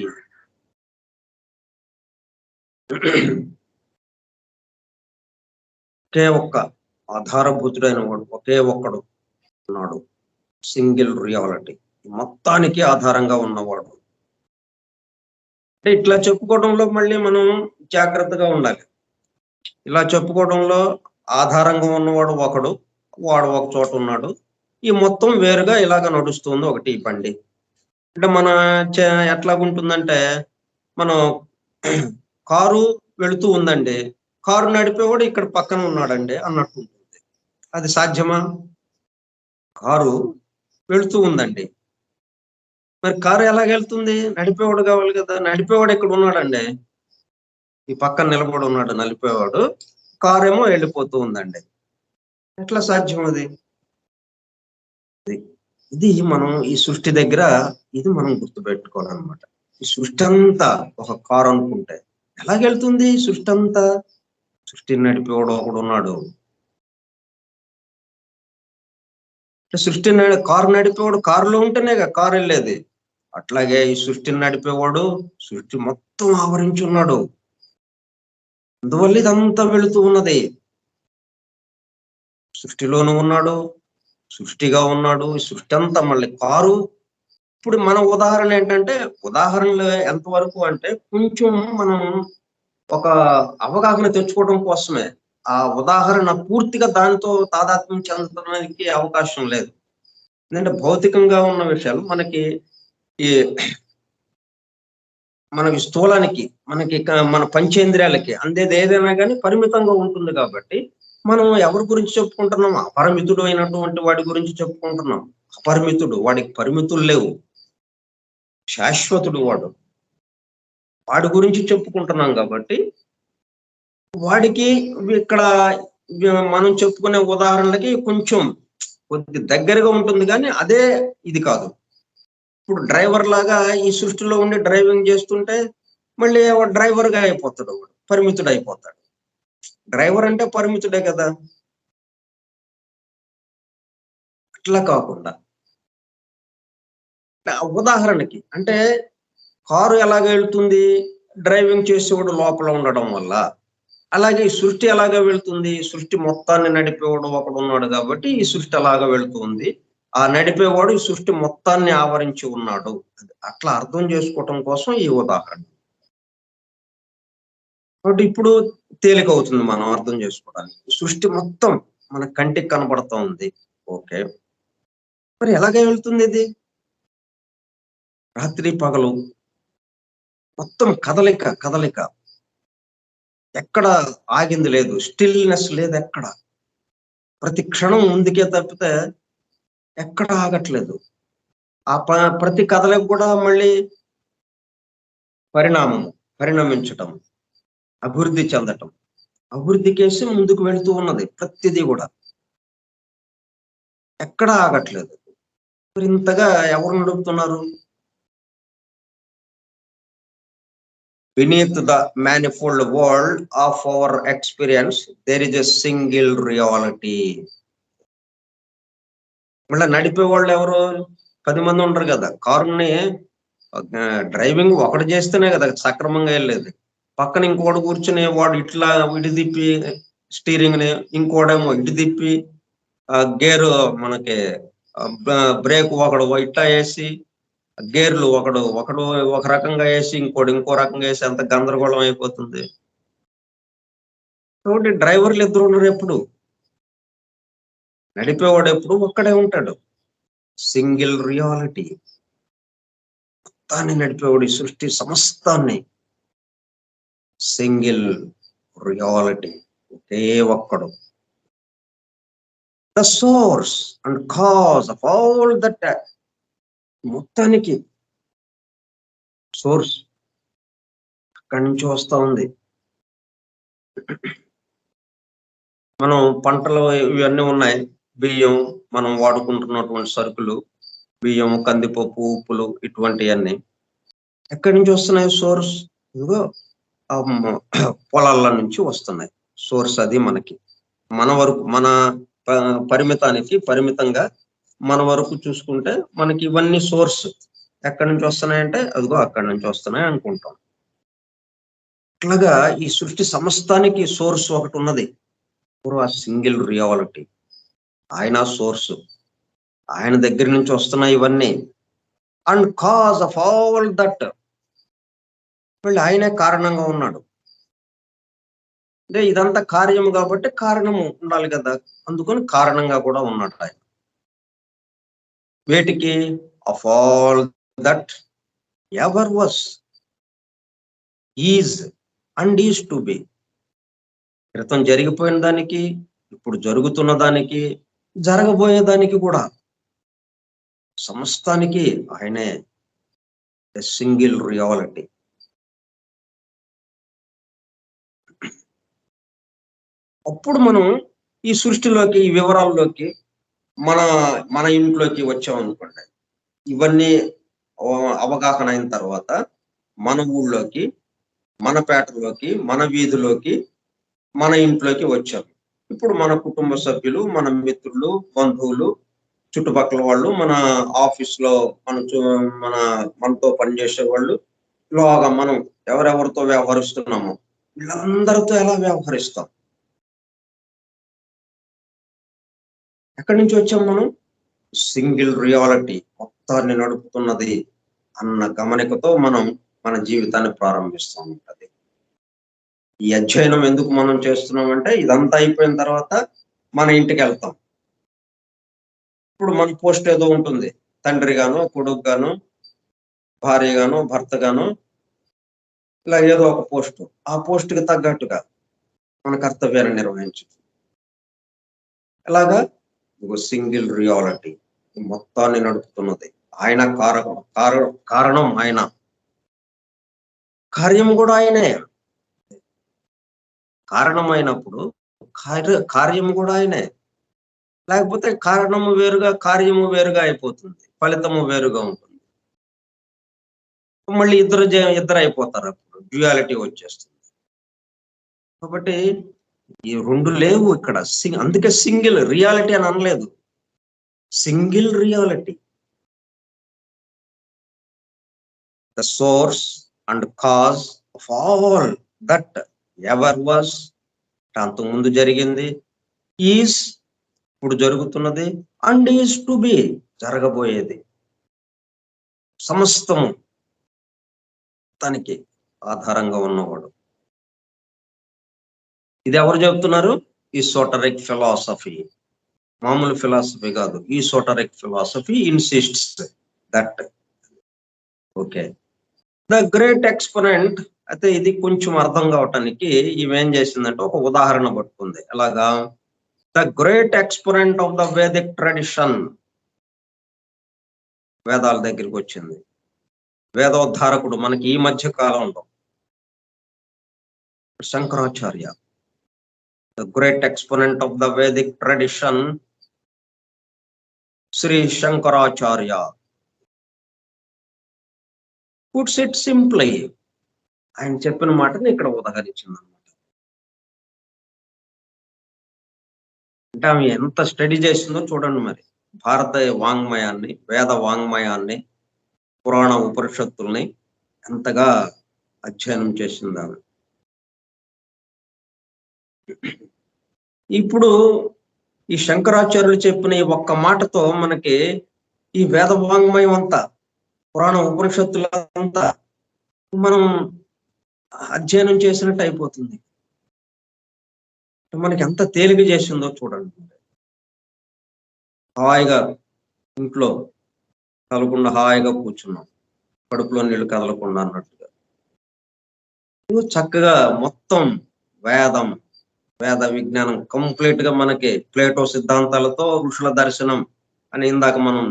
ఒకే ఒక్క ఆధారభూతుడైన వాడు, ఒకే ఒక్కడు ఉన్నాడు, సింగిల్ రియాలిటీ, మొత్తానికి ఆధారంగా ఉన్నవాడు. అంటే ఇట్లా చెప్పుకోవడంలో మళ్ళీ మనం జాగ్రత్తగా ఉండాలి. ఇలా చెప్పుకోవడంలో ఆధారంగా ఉన్నవాడు ఒకడు, వాడు ఒక చోట ఉన్నాడు, ఈ మొత్తం వేరుగా ఇలాగ నడుస్తుంది ఒకటి ఈ బండి. అంటే మన ఎట్లాగుంటుందంటే, మనం కారు వెళుతూ ఉందండి, కారు నడిపేవాడు ఇక్కడ పక్కన ఉన్నాడండి అన్నట్టు ఉంటుంది. అది సాధ్యమా? కారు వెళుతూ ఉందండి, మరి కారు ఎలాగెళ్తుంది? నడిపేవాడు కావాలి కదా. నడిపేవాడు ఇక్కడ ఉన్నాడండి, ఈ పక్కన నిలబడి ఉన్నాడు నడిపేవాడు, కారు ఏమో వెళ్ళిపోతూ ఉందండి. ఎట్లా సాధ్యం అది? ఇది మనం ఈ సృష్టి దగ్గర ఇది మనం గుర్తుపెట్టుకోవాలన్నమాట. ఈ సృష్టి అంతా ఒక కారు అనుకుంటే ఎలాగెళ్తుంది ఈ సృష్టి అంతా? సృష్టిని నడిపేవాడు ఒకడున్నాడు. కారు నడిపేవాడు కారులో ఉంటేనే కారు వెళ్ళేది. అట్లాగే ఈ సృష్టిని నడిపేవాడు సృష్టి మొత్తం ఆవరించి ఉన్నాడు. అందువల్ల ఇదంతా వెళుతూ ఉన్నది. సృష్టిలోనూ ఉన్నాడు, సృష్టిగా ఉన్నాడు. ఈ సృష్టి అంతా మళ్ళీ కారు. ఇప్పుడు మన ఉదాహరణ ఏంటంటే, ఉదాహరణలు ఎంతవరకు అంటే కొంచెం మనం ఒక అవగాహన తెచ్చుకోవడం కోసమే. ఆ ఉదాహరణ పూర్తిగా దానితో తాదాత్మ్యం చెందడానికి అవకాశం లేదు. ఎందుకంటే భౌతికంగా ఉన్న విషయాలు మనకి ఈ మనకి స్థూలానికి, మనకి మన పంచేంద్రియాలకి అందేది ఏదైనా కానీ పరిమితంగా ఉంటుంది కాబట్టి, మనం ఎవరి గురించి చెప్పుకుంటున్నాం? అపరిమితుడు అయినటువంటి వాడి గురించి చెప్పుకుంటున్నాం. అపరిమితుడు, వాడికి పరిమితులు లేవు. శాశ్వతుడు వాడు. వాడి గురించి చెప్పుకుంటున్నాం కాబట్టి, వాడికి ఇక్కడ మనం చెప్పుకునే ఉదాహరణలకి కొంచెం కొద్ది దగ్గరగా ఉంటుంది కానీ అదే ఇది కాదు. ఇప్పుడు డ్రైవర్ లాగా ఈ సృష్టిలో ఉండి డ్రైవింగ్ చేస్తుంటే మళ్ళీ డ్రైవర్ గా అయిపోతాడు, పరిమితుడు అయిపోతాడు. డ్రైవర్ అంటే పరిమితుడే కదా. అట్లా కాకుండా ఉదాహరణకి అంటే కారు ఎలాగ వెళ్తుంది? డ్రైవింగ్ చేసేవాడు లోపల ఉండడం వల్ల. అలాగే ఈ సృష్టి ఎలాగ వెళ్తుంది? సృష్టి మొత్తాన్ని నడిపేవాడు ఒకడు ఉన్నాడు కాబట్టి ఈ సృష్టి అలాగ వెళ్తుంది. ఆ నడిపేవాడు ఈ సృష్టి మొత్తాన్ని ఆవరించి ఉన్నాడు. అట్లా అర్థం చేసుకోవటం కోసం ఈ ఉదాహరణ. కాబట్టి ఇప్పుడు తేలికవుతుంది మనం అర్థం చేసుకోవడానికి. సృష్టి మొత్తం మన కంటికి కనబడుతూ ఉంది. ఓకే. మరి ఎలాగ వెళ్తుంది ఇది? రాత్రి పగలు మొత్తం కదలిక. ఎక్కడ ఆగింది లేదు. స్టిల్‌నెస్ లేదు ఎక్కడ. ప్రతి క్షణం ముందుకే తప్పితే ఎక్కడ ఆగట్లేదు. ఆ ప్రతి కదలిక కూడా మళ్ళీ పరిణమించటం, అభివృద్ధి చెందటం. అభివృద్ధికేసి ముందుకు వెళ్తూ ఉన్నది ప్రతిదీ కూడా. ఎక్కడా ఆగట్లేదు. మరి ఇంతగా ఎవరు నడుపుతున్నారు? Beneath the manifold world of our experience, there is a single reality. మళ్ళీ నడిపే వాళ్ళు ఎవరు? 10 మంది ఉండరు కదా. కారుని డ్రైవింగ్ ఒకటి చేస్తేనే కదా సక్రమంగా వెళ్ళేది. పక్కన ఇంకోటి కూర్చుని వాడు ఇట్లా ఇటు తిప్పి స్టీరింగ్ ని, ఇంకోడేమో ఇటు తిప్పి గేరు మనకి బ్రేక్ ఒకడు ఇట్లా వేసి, గేర్లు ఒకడు ఒక రకంగా వేసి ఇంకోటి ఇంకో రకంగా వేసి అంత గందరగోళం అయిపోతుంది. కాబట్టి డ్రైవర్లు ఇద్దరు ఉన్నారు ఎప్పుడు. నడిపేవాడు ఎప్పుడు ఒక్కడే ఉంటాడు. Single reality. మొత్తాన్ని నడిపేవాడు ఈ సృష్టి సమస్తాన్ని. Single reality. ఒకే ఒక్కడు. The source and cause of all that. మొత్తానికి సోర్స్ అక్కడి నుంచి వస్తా ఉంది. మనం పంటలు ఇవన్నీ ఉన్నాయి. బియ్యం, మనం వాడుకుంటున్నటువంటి సరుకులు, బియ్యం, కందిపప్పు, ఉప్పులు ఇటువంటివన్నీ ఎక్కడి నుంచి వస్తున్నాయి? సోర్స్ ఇదిగో పొలాల నుంచి వస్తున్నాయి. సోర్స్ అది మనకి. మన వరకు మన పరిమితంగా మన వరకు చూసుకుంటే మనకి ఇవన్నీ సోర్స్ ఎక్కడి నుంచి వస్తున్నాయంటే అదిగో అక్కడి నుంచి వస్తున్నాయి అనుకుంటాం. అట్లాగా ఈ సృష్టి సమస్తానికి సోర్స్ ఒకటి ఉన్నది. ఆ సింగిల్ రియాలిటీ. ఆయన సోర్స్. ఆయన దగ్గర నుంచి వస్తున్నాయి ఇవన్నీ. And cause of all that. మళ్ళీ ఆయనే కారణంగా ఉన్నాడు. అంటే ఇదంతా కార్యము కాబట్టి కారణము ఉండాలి కదా. అందుకని కారణంగా కూడా ఉన్నాడు ఆయన. వేటికి? Of all that ever was, is and is to be. క్రితం జరిగిపోయిన దానికి, ఇప్పుడు జరుగుతున్న దానికి, జరగబోయే దానికి కూడా సమస్తానికి ఆయనే సింగిల్ రియాలిటీ. అప్పుడు మనం ఈ సృష్టిలోకి, ఈ వివరాల్లోకి మన మన ఇంట్లోకి వచ్చామనుకోండి. ఇవన్నీ అవగాహన అయిన తర్వాత మన ఊళ్ళోకి, మన పేటలోకి, మన వీధిలోకి, మన ఇంట్లోకి వచ్చాం. ఇప్పుడు మన కుటుంబ సభ్యులు, మన మిత్రులు, బంధువులు, చుట్టుపక్కల వాళ్ళు, మన ఆఫీస్‌లో మన మనతో పనిచేసే వాళ్ళు, ఇలాగా మనం ఎవరెవరితో వ్యవహరిస్తున్నామో వీళ్ళందరితో ఎలా వ్యవహరిస్తాం? ఎక్కడి నుంచి వచ్చాం మనం? సింగిల్ రియాలిటీ మొత్తాన్ని నడుపుతున్నది అన్న గమనికతో మనం మన జీవితాన్ని ప్రారంభిస్తాం ఉంటది. ఈ అధ్యయనం ఎందుకు మనం చేస్తున్నామంటే ఇదంతా అయిపోయిన తర్వాత మన ఇంటికెళ్తాం. ఇప్పుడు మన పోస్ట్ ఏదో ఉంటుంది. తండ్రి గానో, కొడుకు గానో, భార్య గానో, భర్త గానో ఇలా ఏదో ఒక పోస్ట్. ఆ పోస్ట్‌కి తగ్గట్టుగా మన కర్తవ్యాన్ని నిర్వహించడం. ఎలాగా? ఒక సింగిల్ రియాలిటీ మొత్తాన్ని నడుపుతున్నది. ఆయన కారణం ఆయన. కార్యం కూడా ఆయనే. కారణమైనప్పుడు కార్యము కూడా ఆయనే. లేకపోతే కారణము వేరుగా, కార్యము వేరుగా అయిపోతుంది. ఫలితము వేరుగా ఉంటుంది. మళ్ళీ ఇద్దరైపోతారు అప్పుడు. డ్యుయాలిటీ వచ్చేస్తుంది. కాబట్టి ఈ 2 లేవు ఇక్కడ. అందుకే సింగిల్ రియాలిటీ అని అనలేదు. Single reality. The source and cause of all that ever was, అంతకుముందు జరిగింది, ఈజ్ ఇప్పుడు జరుగుతున్నది, అండ్ ఈజ్ టు బి జరగబోయేది. సమస్తము తనకి ఆధారంగా ఉన్నవాడు. ఇది ఎవరు చెప్తున్నారు? Esoteric philosophy. మామూలు ఫిలాసఫీ కాదు. Esoteric philosophy insists that. Okay. The great exponent. అయితే ఇది కొంచెం అర్థం కావటానికి ఇవేం చేసిందంటే ఒక ఉదాహరణ పట్టుకుంది. ఎలాగా? The great exponent of the Vedic tradition. వేదాల దగ్గరికి వచ్చింది. వేదోద్ధారకుడు మనకి ఈ మధ్య కాలంలో Shankaracharya. The great exponent of the Vedic tradition Shri Shankaracharya puts it simply. ఆయన చెప్పిన మాటని ఇక్కడ ఉదహరించింది అనమాట. అంటే ఆమె ఎంత స్టడీ చేసిందో చూడండి మరి. భారత వాంగ్మయాన్ని, వేద వాంగ్మయాన్ని, పురాణ ఉపనిషత్తుల్ని ఎంతగా అధ్యయనం చేసింది ఆమె. ఇప్పుడు ఈ శంకరాచార్యులు చెప్పిన ఈ ఒక్క మాటతో మనకి ఈ వేద వాంగ్మయం అంతా, పురాణ ఉపనిషత్తులంతా మనం అధ్యయనం చేసినట్టు అయిపోతుంది. మనకి ఎంత తేలిక చేసిందో చూడండి. హాయిగా ఇంట్లో కదలకుండా హాయిగా కూర్చున్నాం, కడుపులో నీళ్లు కదలకుండా అన్నట్టుగా. చక్కగా మొత్తం వేద విజ్ఞానం కంప్లీట్ గా మనకి ప్లేటో సిద్ధాంతాలతో ఋషుల దర్శనం అని ఇందాక మనం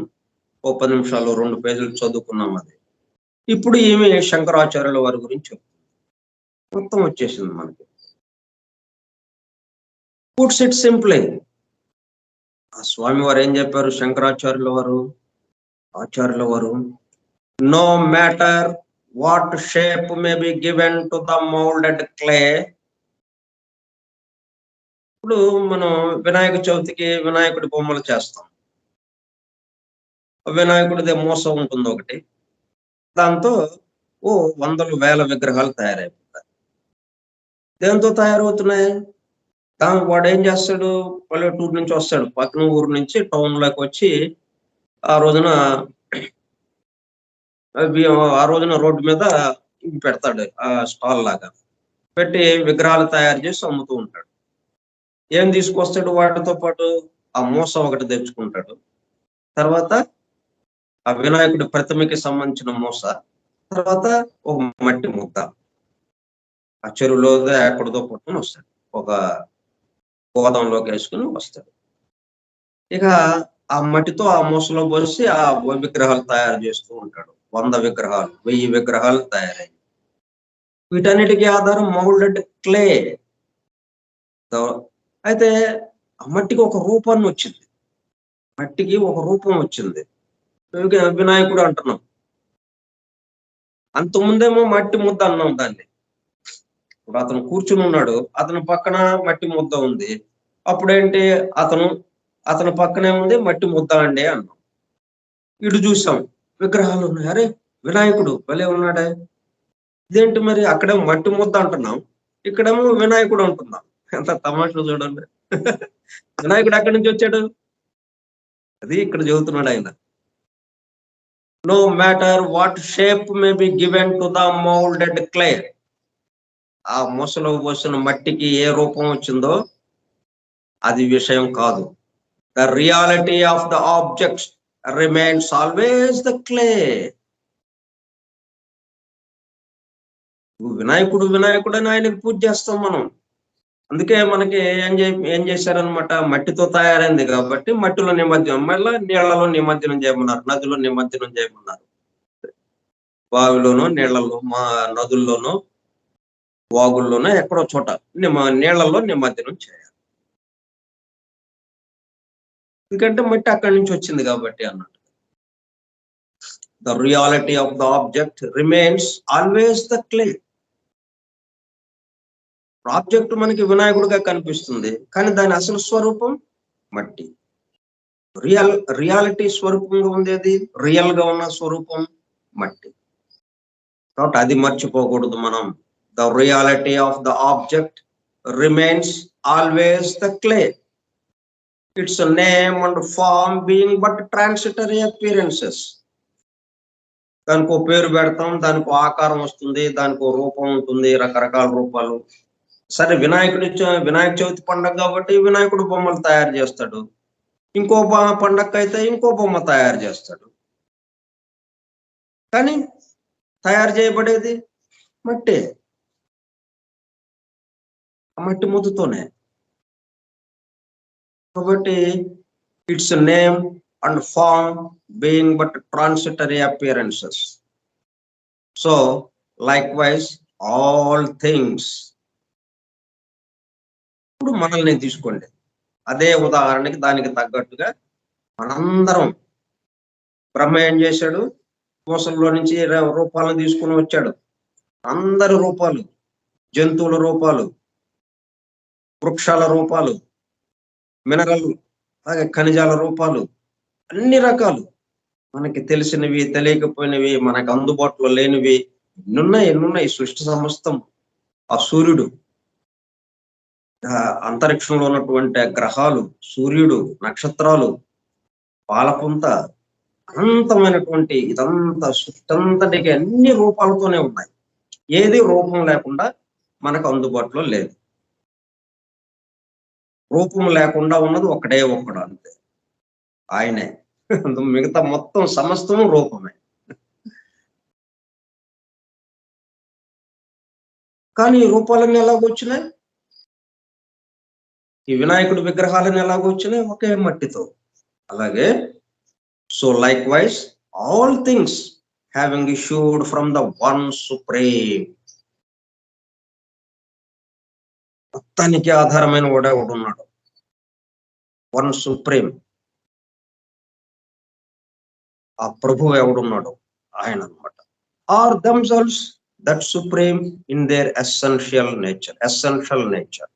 10 నిమిషాలు 2 పేజీలు చదువుకున్నాం. అది ఇప్పుడు ఈమె శంకరాచార్యుల వారి గురించి మొత్తం వచ్చేసింది మనకి. Puts it simply. ఆ స్వామి వారు ఏం చెప్పారు? శంకరాచార్యుల వారు no matter what shape may be given to the moulded clay. ఇప్పుడు మనం వినాయక చవితికి వినాయకుడి బొమ్మలు చేస్తాం. వినాయకుడిది మూస ఉంటుంది ఒకటి. దాంతో వందలు వేల విగ్రహాలు తయారైపోతాయి. దేంతో తయారవుతున్నాయి? వాడు ఏం చేస్తాడు? పల్లెటూరు నుంచి వస్తాడు, పక్కన ఊరు నుంచి టౌన్ లోకి వచ్చి ఆ రోజున రోడ్డు మీద పెడతాడు, ఆ స్టాల్ లాగా పెట్టి విగ్రహాలు తయారు చేసి అమ్ముతూ ఉంటాడు. ఏం తీసుకొస్తాడు వాటితో పాటు? ఆ మూస ఒకటి తెచ్చుకుంటాడు. తర్వాత ఆ వినాయకుడి ప్రతిమకి సంబంధించిన మూస, తర్వాత ఒక మట్టి ముద్ద ఆ చెరువులో ఎక్కడితో పట్టుకుని వస్తాడు, ఒక గోదాంలోకి వేసుకుని వస్తాడు. ఇక ఆ మట్టితో ఆ మూసలో పోసి ఆ విగ్రహాలు తయారు చేస్తూ ఉంటాడు. 100 విగ్రహాలు, 1000 విగ్రహాలు తయారయ్యాయి. వీటన్నిటికీ ఆధారం మౌల్డెడ్ క్లే. అయితే ఆ మట్టికి ఒక రూపాన్ని వచ్చింది. మట్టికి ఒక రూపం వచ్చింది. వినాయకుడు అంటున్నాం. అంతకుముందేమో మట్టి ముద్ద అన్నాం దాన్ని. ఇప్పుడు అతను కూర్చుని ఉన్నాడు, అతని పక్కన మట్టి ముద్ద ఉంది. అప్పుడేంటి అతని పక్కనే ఉంది మట్టి ముద్ద అండి అన్నాం. ఇటు చూసాం, విగ్రహాలు ఉన్నాయి. అరే వినాయకుడు భలే ఉన్నాడే, ఇదేంటి మరి అక్కడేమో మట్టి ముద్ద అంటున్నాం, ఇక్కడేమో వినాయకుడు అంటున్నాం. ఎంత తమాషా చూడండి. వినాయకుడు ఎక్కడి నుంచి వచ్చాడు? అది ఇక్కడ చెబుతున్నాడు ఆయన. No matter what shape may be given to the moulded clay. ఆ మొసలు పోసిన మట్టికి ఏ రూపం వచ్చిందో అది విషయం కాదు. The reality of the objects remains always the clay. వినాయకుడు వినాయకుడు అని ఆయనకు పూజ చేస్తాం మనం. అందుకే మనకి ఏం చేశారనమాట, మట్టితో తయారైంది కాబట్టి మట్టిలో నిమజ్జనం, మళ్ళీ నీళ్లలో నిమజ్జనం చేయమన్నారు, నదిలో నిమజ్జనం చేయమన్నారు. బావిలోనో నీళ్లలో, మా నదుల్లోనో వాగుల్లోనో ఎక్కడో చోట నీళ్లలో నిమజ్జనం చేయాలి. ఎందుకంటే మట్టి అక్కడి నుంచి వచ్చింది కాబట్టి అన్నట్టు. The reality of the object remains always the clay. Object మనకి వినాయకుడిగా కనిపిస్తుంది, కానీ దాని అసలు స్వరూపం మట్టి. రియాలిటీ స్వరూపంగా ఉండేది, రియల్ గా ఉన్న స్వరూపం మట్టి. కాబట్టి అది మర్చిపోకూడదు మనం. The reality of the object remains always the clay. Its name and form being but transitory appearances. దానికి ఒక పేరు పెడతాం, దానికి ఆకారం వస్తుంది, దానికి రూపం ఉంటుంది, రకరకాల రూపాలు. సరే వినాయక చవితి పండుగ కాబట్టి వినాయకుడు బొమ్మలు తయారు చేస్తాడు, ఇంకో పండగ అయితే ఇంకో బొమ్మ తయారు చేస్తాడు. కానీ తయారు చేయబడేది మట్టే, ఆ మట్టి ముద్దుతోనే. కాబట్టి its name and form being but transitory appearances. So likewise all things. ఇప్పుడు మనల్ని తీసుకోండి, అదే ఉదాహరణకి దానికి తగ్గట్టుగా మనందరం, బ్రహ్మ ఏం చేశాడు, మోసంలో నుంచి రూపాలను తీసుకుని వచ్చాడు. అందరి రూపాలు, జంతువుల రూపాలు, వృక్షాల రూపాలు, మినరల్ అలాగే ఖనిజాల రూపాలు, అన్ని రకాలు, మనకి తెలిసినవి, తెలియకపోయినవి, మనకు అందుబాటులో లేనివి ఎన్నున్నాయి సృష్టి సమస్తం. ఆ సూర్యుడు, అంతరిక్షంలో ఉన్నటువంటి గ్రహాలు, సూర్యుడు, నక్షత్రాలు, పాలపుంత, అనంతమైనటువంటి ఇదంతా సృష్టి అంతటికి అన్ని రూపాలతోనే ఉన్నాయి. ఏది రూపం లేకుండా మనకు అందుబాటులో లేదు. రూపం లేకుండా ఉన్నది ఒక్కడే ఒక్కడు, అంతే, ఆయనే. మిగతా మొత్తం సమస్తము రూపమే. కానీ ఈ రూపాలన్నీ ఎలాగొచ్చినాయి? ఈ వినాయకుడి విగ్రహాలను ఎలాగొచ్చినాయి? ఒకే మట్టితో. అలాగే so likewise all things having issued from the one supreme. మొత్తానికి ఆధారమైన ఒకడు ఉన్నాడు, వన్ సుప్రీం. ఆ ప్రభువు ఎవడున్నాడు? ఆయన అన్నమాట. Are themselves that supreme in their essential nature.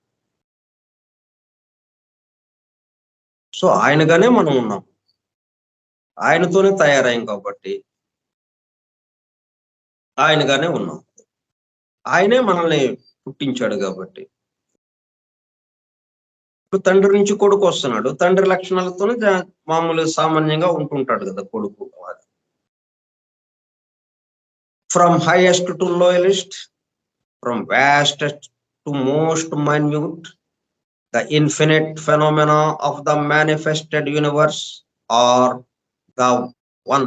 So ఆయనగానే మనం ఉన్నాం, ఆయనతోనే తయారయ్యాం కాబట్టి ఆయనగానే ఉన్నాం. ఆయనే మనల్ని పుట్టించాడు కాబట్టి. ఇప్పుడు తండ్రి నుంచి కొడుకు వస్తున్నాడు, తండ్రి లక్షణాలతోనే మామూలు సామాన్యంగా ఉంటుంటాడు కదా కొడుకు. From highest to lowest, from vastest to most minute, the infinite phenomena of the manifested universe are the one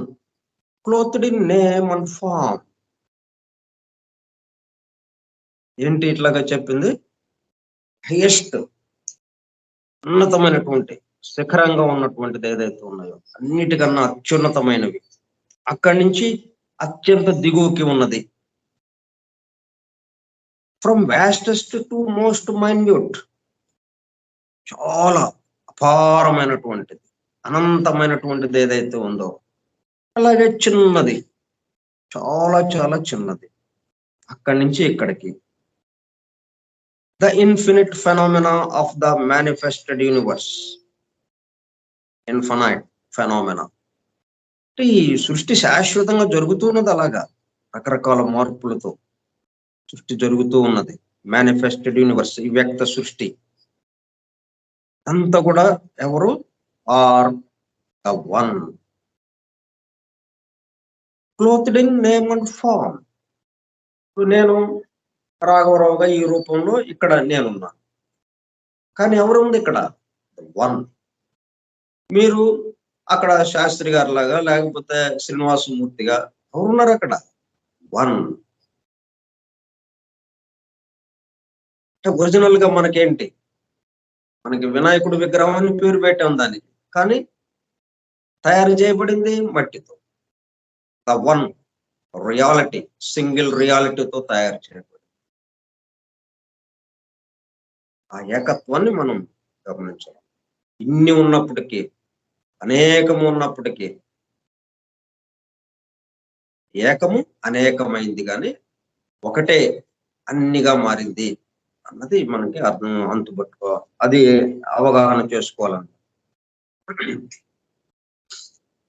clothed in name and form. ఏంటి ఇట్లాగా చెప్పింది? హైయెస్ట్, ఉన్నతమైనటువంటి, శిఖరంగా ఉన్నటువంటిది ఏదైతే ఉన్నాయో అన్నిటికన్నా అత్యున్నతమైనవి, అక్కడి నుంచి అత్యంత దిగువకి ఉన్నది. From vastest to most minute, చాలా అపారమైనటువంటిది, అనంతమైనటువంటిది ఏదైతే ఉందో, అలాగే చిన్నది, చాలా చాలా చిన్నది. అక్కడి నుంచి ఇక్కడికి. The infinite phenomena of the manifested universe. Infinite phenomena. అంటే ఈ సృష్టి శాశ్వతంగా జరుగుతున్నది అలాగా. రకరకాల మార్పులతో సృష్టి జరుగుతూ ఉన్నది. మేనిఫెస్టెడ్ యూనివర్స్, ఈ వ్యక్త సృష్టి అంతా కూడా ఎవరు? Are the one, clothed in name and form. నేను రాఘవరావుగా ఈ రూపంలో ఇక్కడ నేనున్నాను. కానీ ఎవరు ఉంది ఇక్కడ? వన్. మీరు అక్కడ శాస్త్రి గారి లాగా, లేకపోతే శ్రీనివాసమూర్తిగా ఎవరున్నారు అక్కడ? వన్. అంటే ఒరిజినల్ గా మనకేంటి? మనకి వినాయకుడి విగ్రహం అని పేరు పెట్టాం దానికి, కానీ తయారు చేయబడింది మట్టితో. ద వన్ రియాలిటీ, సింగిల్ రియాలిటీతో తయారు చేయబడింది. ఆ ఏకత్వాన్ని మనం గమనించాలి. ఇన్ని ఉన్నప్పటికీ, అనేకము ఉన్నప్పటికీ, ఏకము అనేకమైంది కానీ ఒకటే అన్నిగా మారింది అన్నది మనకి అర్థం, అంతుపట్టుకో, అది అవగాహన చేసుకోవాలన్నమాట.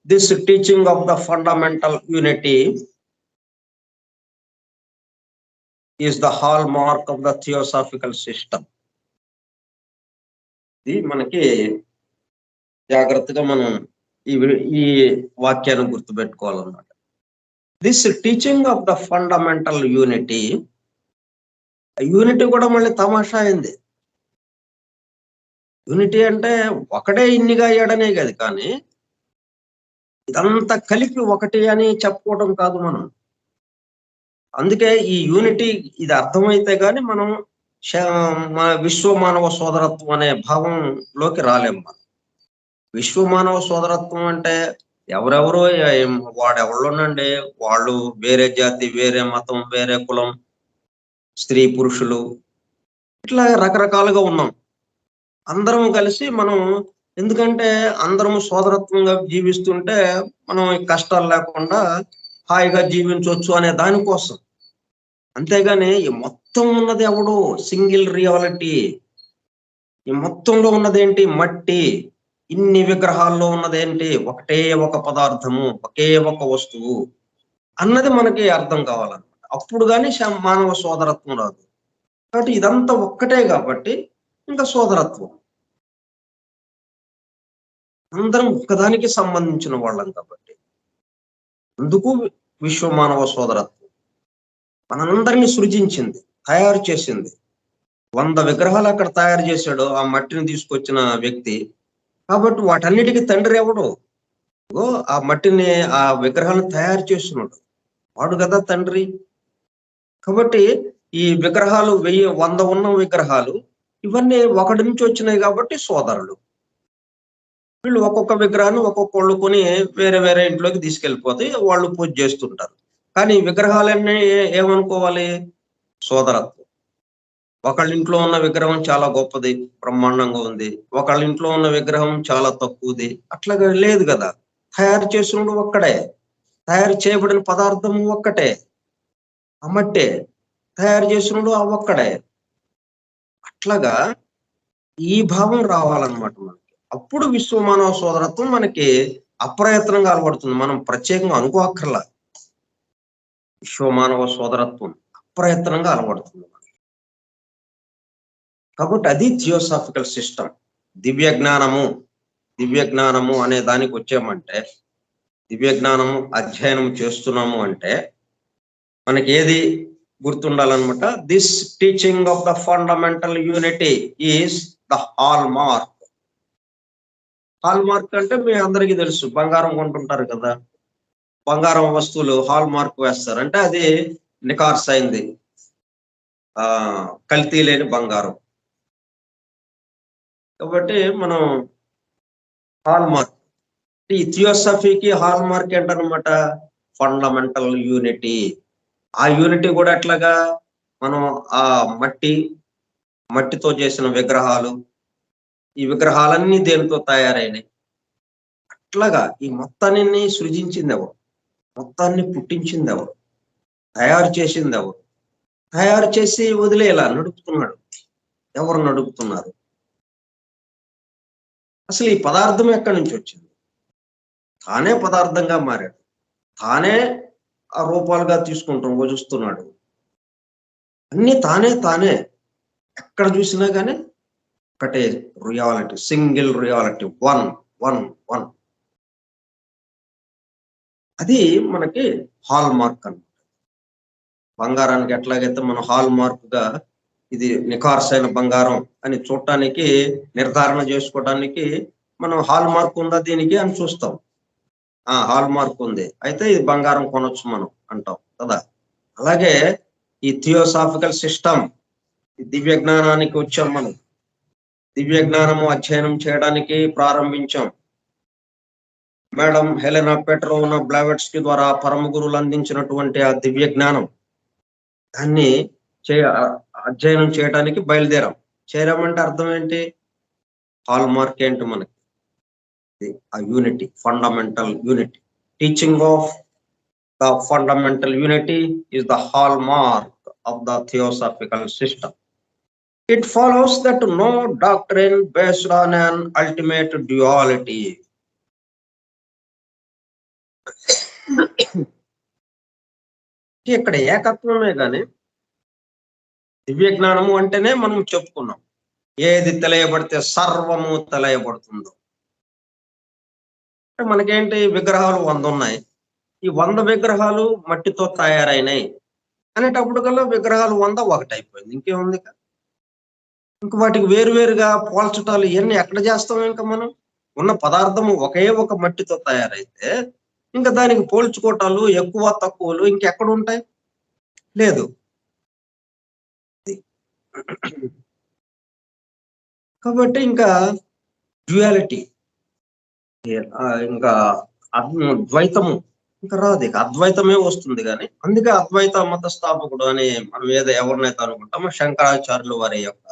This teaching of the fundamental unity is the hallmark of the theosophical system. ఇది మనకి జాగ్రత్తగా మనం ఈ వాక్యాన్ని గుర్తుపెట్టుకోవాలన్నమాట. This teaching of the fundamental unity. Unity కూడా మళ్ళీ తమాషా అయింది. యూనిటీ అంటే ఒకటే ఇన్నిగా అయ్యాడనే కాదు, కానీ ఇదంతా కలిపి ఒకటి అని చెప్పుకోవడం కాదు మనం. అందుకే ఈ యూనిటీ ఇది అర్థమైతే గాని మనం విశ్వ మానవ సోదరత్వం అనే భావంలోకి రాలేం మనం. విశ్వ మానవ సోదరత్వం అంటే ఎవరెవరో వాడెవళ్ళోనండి, వాళ్ళు వేరే జాతి, వేరే మతం, వేరే కులం, స్త్రీ పురుషులు, ఇట్లా రకరకాలుగా ఉన్నాం. అందరం కలిసి మనం, ఎందుకంటే అందరం సోదరత్వంగా జీవిస్తుంటే మనం కష్టాలు లేకుండా హాయిగా జీవించవచ్చు అనే దానికోసం. అంతేగాని ఈ మొత్తం ఉన్నది ఎవడు? Single reality. ఈ మొత్తంలో ఉన్నదేంటి? మట్టి. ఇన్ని విగ్రహాల్లో ఉన్నదేంటి? ఒకటే ఒక పదార్థము, ఒకే ఒక వస్తువు అన్నది మనకి అర్థం కావాలన్నమాట. అప్పుడు కానీ మానవ సోదరత్వం రాదు. కాబట్టి ఇదంతా ఒక్కటే కాబట్టి ఇంకా సోదరత్వం. అందరం ఒక్కదానికి సంబంధించిన వాళ్ళం కాబట్టి అందుకు విశ్వ మానవ సోదరత్వం మనందరినీ సృజించింది, తయారు చేసింది. 100 విగ్రహాలు అక్కడ తయారు చేశాడు ఆ మట్టిని తీసుకొచ్చిన వ్యక్తి. కాబట్టి వాటన్నిటికీ తండ్రి ఎవడు? ఆ మట్టిని, ఆ విగ్రహాలను తయారు చేస్తున్నాడు వాడు కదా తండ్రి. కాబట్టి ఈ విగ్రహాలు 100 ఉన్న విగ్రహాలు ఇవన్నీ ఒకటి నుంచి వచ్చినాయి కాబట్టి సోదరులు. వీళ్ళు ఒక్కొక్క విగ్రహాన్ని ఒక్కొక్కళ్ళు కొని వేరే వేరే ఇంట్లోకి తీసుకెళ్ళిపోతే వాళ్ళు పూజ చేస్తుంటారు. కానీ విగ్రహాలన్నీ ఏమనుకోవాలి? సోదరత్వం. ఒకళ్ళ ఇంట్లో ఉన్న విగ్రహం చాలా గొప్పది, బ్రహ్మాండంగా ఉంది, ఒకళ్ళ ఇంట్లో ఉన్న విగ్రహం చాలా తక్కువది, అట్లాగా లేదు కదా. తయారు చేసినప్పుడు ఒక్కడే, తయారు చేయబడిన పదార్థం ఒక్కటే, అమ్మట్టే తయారు చేసినప్పుడు ఆ ఒక్కడే. అట్లాగా ఈ భావం రావాలన్నమాట మనకి. అప్పుడు విశ్వ మానవ సోదరత్వం మనకి అప్రయత్నంగా అలవడుతుంది. మనం ప్రత్యేకంగా అనుకోక్కర్లా. విశ్వ మానవ సోదరత్వం అప్రయత్నంగా అలవడుతుంది. కాబట్టి అది థియోసాఫికల్ సిస్టమ్. దివ్య జ్ఞానము అనే దానికి వచ్చామంటే, దివ్య జ్ఞానము అధ్యయనం చేస్తున్నాము అంటే మనకి ఏది గుర్తుండాలన్నమాట? This teaching of the fundamental unity is the hallmark. Hallmark అంటే మీ అందరికీ తెలుసు, బంగారం కొంటుంటారు కదా, బంగారం వస్తువులు హాల్ మార్క్ వేస్తారు. అంటే అది నికార్స్ అయింది, కల్తీ లేని బంగారం. కాబట్టి మనం హాల్ మార్క్, ఈ థియోసఫీకి హాల్ మార్క్ ఏంటనమాట? Fundamental unity. ఆ యూనిటీ కూడా ఎట్లాగా? మనం ఆ మట్టితో చేసిన విగ్రహాలు, ఈ విగ్రహాలన్నీ దేనితో తయారైనాయి? అట్లాగా ఈ మొత్తాన్ని సృజించింది ఎవరు? మొత్తాన్ని పుట్టించింది ఎవరు? తయారు చేసింది ఎవరు? తయారు చేసి వదిలేలా నడుపుతున్నాడు. ఎవరు నడుపుతున్నారు? అసలు ఈ పదార్థం ఎక్కడి నుంచి వచ్చింది? తానే పదార్థంగా మారాడు. తానే ఆ రూపాలుగా తీసుకుంటాం వస్తున్నాడు. అన్ని తానే ఎక్కడ చూసినా కానీ ఒకటే reality, single reality, one one one. అది మనకి హాల్ మార్క్ అన్నమాట. బంగారానికి ఎట్లాగైతే మనం హాల్ మార్క్ గా ఇది నిఖార్సైన బంగారం అని చూడటానికి, నిర్ధారణ చేసుకోవడానికి మనం హాల్ మార్క్ ఉందా దీనికి అని చూస్తాం. హాల్ మార్క్ ఉంది, అయితే ఇది బంగారం కొనొచ్చు మనం అంటాం కదా. అలాగే ఈ థియోసాఫికల్ సిస్టమ్, దివ్య జ్ఞానానికి వచ్చాం మనం. దివ్య జ్ఞానము అధ్యయనం చేయడానికి ప్రారంభించాం. మేడం హెలెనా పెట్రోవ్నా బ్లావెట్స్కీ ద్వారా పరమ గురువులు అందించినటువంటి ఆ దివ్య జ్ఞానం, దాన్ని అధ్యయనం చేయడానికి బయలుదేరాం. చేరామంటే అర్థం ఏంటి? హాల్ మార్క్ ఏంటి మనకి? ఆ unity, fundamental unity. Teaching of the fundamental unity is the hallmark of the theosophical system. It follows that no doctrine based on an ultimate duality. ఇక్కడ ఏకత్వమే కానీ, దివ్య జ్ఞానము అంటేనే మనం చెప్పుకున్నాం, ఏది తెలియబడితే సర్వము తెలియబడుతుందో. మనకేంటి, విగ్రహాలు 100 ఉన్నాయి. ఈ 100 విగ్రహాలు మట్టితో తయారైనాయి అనేటప్పుడు కల్లా విగ్రహాలు 100 ఒకటైపోయింది. ఇంకేముంది? ఇంక వాటికి వేరువేరుగా పోల్చటాలు ఇవన్నీ ఎక్కడ చేస్తాం? ఇంకా మనం ఉన్న పదార్థము ఒకే ఒక మట్టితో తయారైతే ఇంకా దానికి పోల్చుకోవటాలు, ఎక్కువ తక్కువలు ఇంకెక్కడ ఉంటాయి? లేదు. కాబట్టి ఇంకా డ్యుయాలిటీ, ఇంకా ద్వైతము ఇంకా రాదు. ఇక అద్వైతమే వస్తుంది. కానీ అందుకే అద్వైత మత స్థాపకుడు అని మనం ఎవరినైతే అనుకుంటామో శంకరాచార్యులు వారి యొక్క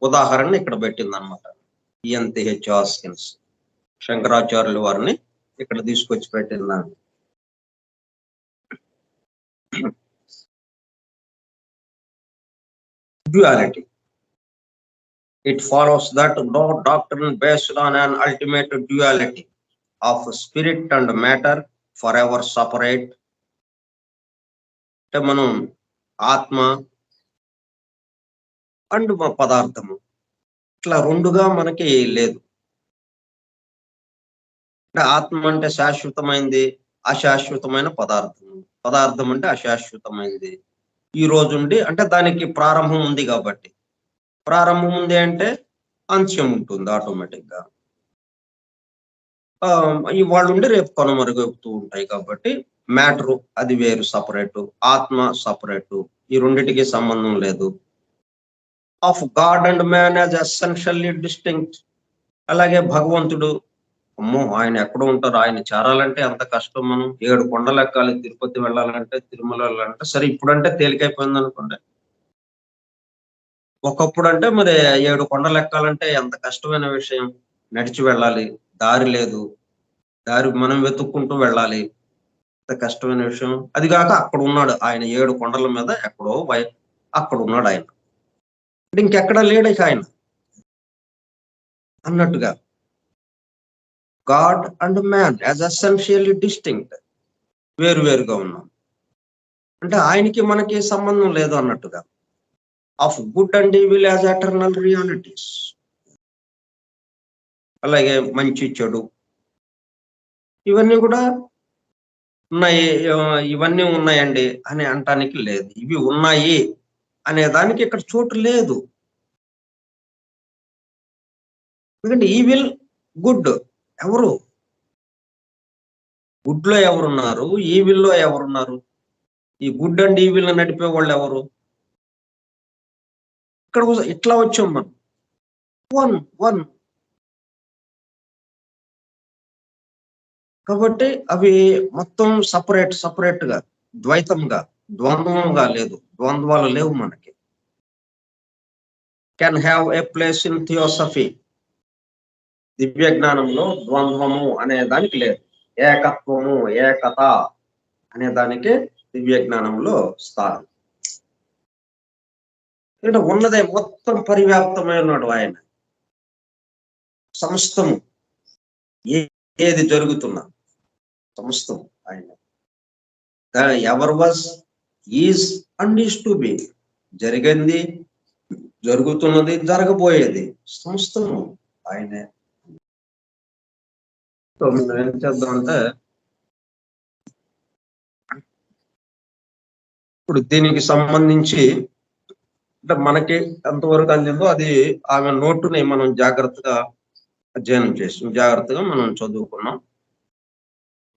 ఉదాహరణ ఇక్కడ పెట్టింది అనమాట. ఈఎన్టీహెచ్ హాస్కిన్స్ శంకరాచార్యులు వారిని ఇక్కడ తీసుకొచ్చి పెట్టిందని. Duality. It follows that no doctrine based on an ultimate duality of spirit and matter forever separate. అంటే మనం ఆత్మ అండ్ పదార్థము ఇట్లా రెండుగా మనకి లేదు. అంటే ఆత్మ అంటే శాశ్వతమైంది, అశాశ్వతమైన పదార్థం. పదార్థం అంటే అశాశ్వతమైంది. ఈ రోజుండి అంటే దానికి ప్రారంభం ఉంది కాబట్టి, ప్రారంభం ఉంది అంటే అంత్యం ఉంటుంది ఆటోమేటిక్ గా. ఇవాళ ఉండి రేపు కొనమరుగవుతూ ఉంటాయి కాబట్టి మ్యాటరు అది వేరు, సపరేటు. ఆత్మ సపరేటు. ఈ రెండిటికి సంబంధం లేదు. Of God and man as essentially distinct. అలాగే భగవంతుడు, అమ్మో ఆయన ఎక్కడ ఉంటారు, ఆయన చేరాలంటే ఎంత కష్టం. మనం 7 కొండలు ఎక్కాలి, తిరుపతి వెళ్ళాలంటే, తిరుమల వెళ్ళాలంటే. సరే ఇప్పుడంటే తేలికైపోయింది అనుకోండి. ఒకప్పుడు అంటే మరి 7 కొండలు ఎక్కాలంటే ఎంత కష్టమైన విషయం. నడిచి వెళ్ళాలి, దారి లేదు, దారి మనం వెతుక్కుంటూ వెళ్ళాలి, ఎంత కష్టమైన విషయం. అది కాక అక్కడ ఉన్నాడు ఆయన 7 కొండల మీద ఎక్కడో అక్కడ ఉన్నాడు ఆయన. ఇంకెక్కడ లేడు ఇక ఆయన అన్నట్టుగా. God and man as essentially distinct, వేరువేరుగా ఉన్నాం. అంటే ఆయనకి మనకి సంబంధం లేదు అన్నట్టుగా. Of good and evil as eternal realities. అలాగే మంచి చెడు ఇవన్నీ కూడా ఉన్నాయి. ఇవన్నీ ఉన్నాయండి అని అనటానికి లేదు. ఇవి ఉన్నాయి అనే దానికి ఇక్కడ చోటు లేదు. ఎందుకంటే ఈవిల్, గుడ్ ఎవరు? గుడ్ లో ఎవరున్నారు? ఈవిల్ లో ఎవరున్నారు? ఈ గుడ్ అండ్ ఈవిల్ నడిపే వాళ్ళు ఎవరు? ఇక్కడ ఇట్లా వచ్చాం మనం, వన్ వన్. కాబట్టి అవి మొత్తం సపరేట్ గా, ద్వైతంగా, ద్వంద్వంగా లేదు. ద్వంద్వాలు లేవు మనకి. Can have a place in theosophy. దివ్య జ్ఞానంలో ద్వంద్వము అనే దానికి లేదు, ఏకత్వము ఏకత అనే దానికి దివ్య జ్ఞానంలో స్థానం. ఇక్కడ ఉన్నదే మొత్తం పరివ్యాప్తమై ఉన్నాడు ఆయన. సమస్తము ఏది జరుగుతున్నా సమస్తం ఆయన. Ever was, is and is to be, జరిగింది, జరుగుతున్నది, జరగబోయేది సమస్తము ఆయనే. సో మనం ఏం చేద్దామంటే ఇప్పుడు దీనికి సంబంధించి అంటే మనకి ఎంతవరకు అందిందో అది ఆమె నోటుని మనం జాగ్రత్తగా అధ్యయనం చేసాం, జాగ్రత్తగా మనం చదువుకున్నాం.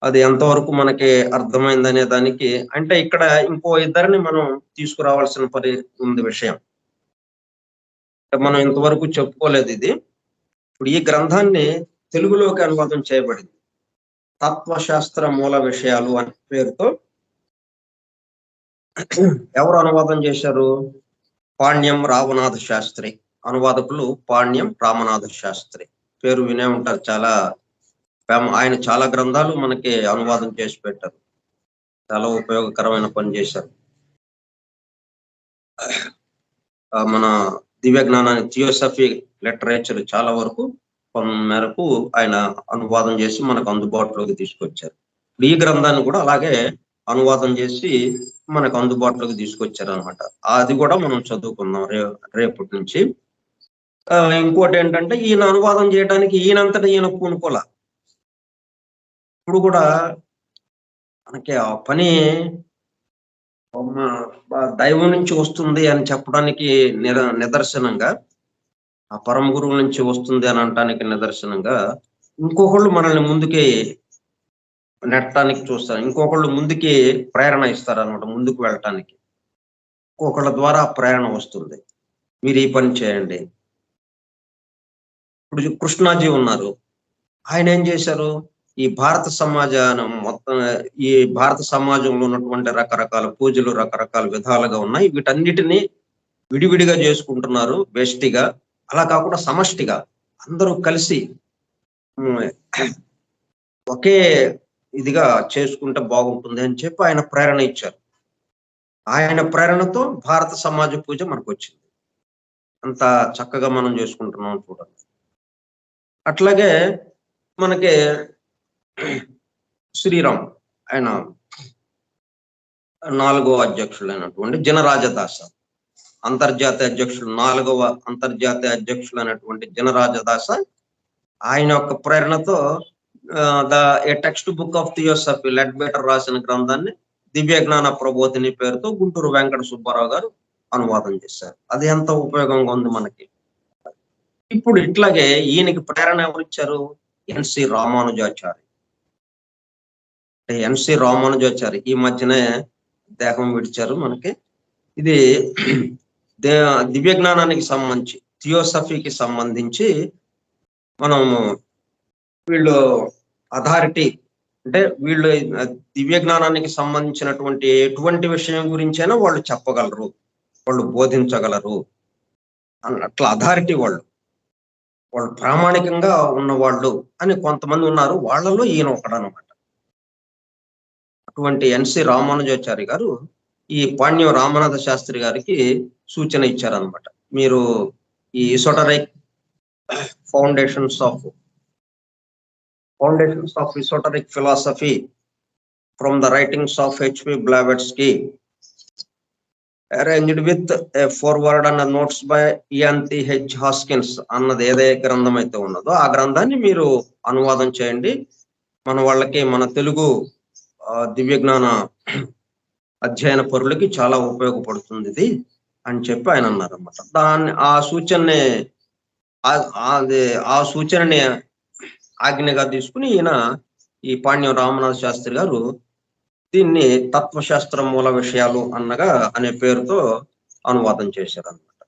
అది ఎంతవరకు మనకి అర్థమైందనే దానికి అంటే ఇక్కడ ఇంకో ఇద్దరిని మనం తీసుకురావాల్సిన పని ఉంది విషయం. మనం ఇంతవరకు చెప్పుకోలేదు ఇది. ఇప్పుడు ఈ గ్రంథాన్ని తెలుగులోకి అనువాదం చేయబడింది. తత్వశాస్త్ర మూల విషయాలు అనే పేరుతో ఎవరు అనువాదం చేశారు? పాణ్యం రామనాథ శాస్త్రి. అనువాదకులు పాణ్యం రామనాథ శాస్త్రి. పేరు వినే ఉంటారు, చాలా ఆయన చాలా గ్రంథాలు మనకి అనువాదం చేసి పెట్టారు, చాలా ఉపయోగకరమైన పని చేశారు. మన దివ్య జ్ఞానాన్ని థియోసఫీ లిటరేచర్ చాలా వరకు మేరకు ఆయన అనువాదం చేసి మనకు అందుబాటులోకి తీసుకొచ్చారు. ఈ గ్రంథాన్ని కూడా అలాగే అనువాదం చేసి మనకు అందుబాటులోకి తీసుకొచ్చారు అనమాట. అది కూడా మనం చదువుకుందాం రేపటి నుంచి. ఇంకోటి ఏంటంటే ఈయన అనువాదం చేయడానికి ఈయనంతటా ఈయన పూనుకోల. ఇప్పుడు కూడా మనకి ఆ పని దైవం నుంచి వస్తుంది అని చెప్పడానికి నిదర్శనంగా, ఆ పరమ గురువు నుంచి వస్తుంది అని అనటానికి నిదర్శనంగా ఇంకొకళ్ళు మనల్ని ముందుకి నెట్టడానికి చూస్తారు, ఇంకొకళ్ళు ముందుకి ప్రేరణ ఇస్తారు అనమాట, ముందుకు వెళ్ళటానికి. ఇంకొకళ్ళ ద్వారా ప్రేరణ వస్తుంది, మీరు ఈ పని చేయండి. ఇప్పుడు కృష్ణాజీ ఉన్నారు, ఆయన ఏం చేశారు? ఈ భారత సమాజాన్ని మొత్తం, ఈ భారత సమాజంలో ఉన్నటువంటి రకరకాల పూజలు రకరకాల విధాలుగా ఉన్నాయి, వీటన్నిటిని విడివిడిగా చేసుకుంటున్నారు బెస్టిగా. అలా కాకుండా సమష్టిగా అందరూ కలిసి ఒకే ఇదిగా చేసుకుంటే బాగుంటుంది అని చెప్పి ఆయన ప్రేరణ ఇచ్చారు. ఆయన ప్రేరణతో భారత సమాజ పూజ మనకు వచ్చింది, అంత చక్కగా మనం చేసుకుంటున్నాం చూడండి. అట్లాగే మనకి శ్రీరామ్, ఆయన 4వ అధ్యక్షులైనటువంటి జనరాజదాస, అంతర్జాతీయ అధ్యక్షులు, 4వ అంతర్జాతీయ అధ్యక్షులు అయినటువంటి జనరాజదాస, ఆయన యొక్క ప్రేరణతో ఏ టెక్స్ట్ బుక్ ఆఫ్ థియోసఫీ లెడ్బెటర్ రాసిన గ్రంథాన్ని దివ్య జ్ఞాన ప్రబోధిని పేరుతో గుంటూరు వెంకట సుబ్బారావు గారు అనువాదం చేశారు. అది ఎంత ఉపయోగంగా ఉంది మనకి. ఇప్పుడు ఇట్లాగే ఈయనకి ప్రేరణ ఎవరిచ్చారు? ఎన్సి రామానుజాచారి. ఎన్సి రామానుజాచారి ఈ మధ్యనే దేహం విడిచారు మనకి. ఇది దివ్య జ్ఞానానికి సంబంధించి, థియోసఫీకి సంబంధించి మనము వీళ్ళు అథారిటీ, అంటే వీళ్ళు దివ్య జ్ఞానానికి సంబంధించినటువంటి ఎటువంటి విషయం గురించైనా వాళ్ళు చెప్పగలరు, వాళ్ళు బోధించగలరు అట్లా అథారిటీ వాళ్ళు ప్రామాణికంగా ఉన్నవాళ్ళు అని కొంతమంది ఉన్నారు. వాళ్ళలో ఈయన ఒకడనమాట. అటువంటి ఎన్సి రామానుజాచారి గారు ఈ పాణ్యం రామనాథ శాస్త్రి గారికి సూచన ఇచ్చారనమాట. మీరు ఈ esoteric foundations of esoteric philosophy from the writings of HP Blavatsky arranged with a foreword and notes by E.N.T. H. Hoskins అన్నది ఏదే గ్రంథం అయితే ఉన్నదో ఆ గ్రంథాన్ని మీరు అనువాదం చేయండి, మన వాళ్ళకి, మన తెలుగు దివ్య జ్ఞాన అధ్యయన పరులకి చాలా ఉపయోగపడుతుంది ఇది అని చెప్పి ఆయన అన్నారన్నమాట. ఆ సూచనని ఆజ్ఞగా తీసుకుని ఈయన ఈ పాణ్యం రామనాథ శాస్త్రి గారు దీన్ని తత్వశాస్త్ర మూల విషయాలు అనే పేరుతో అనువాదం చేశారనమాట.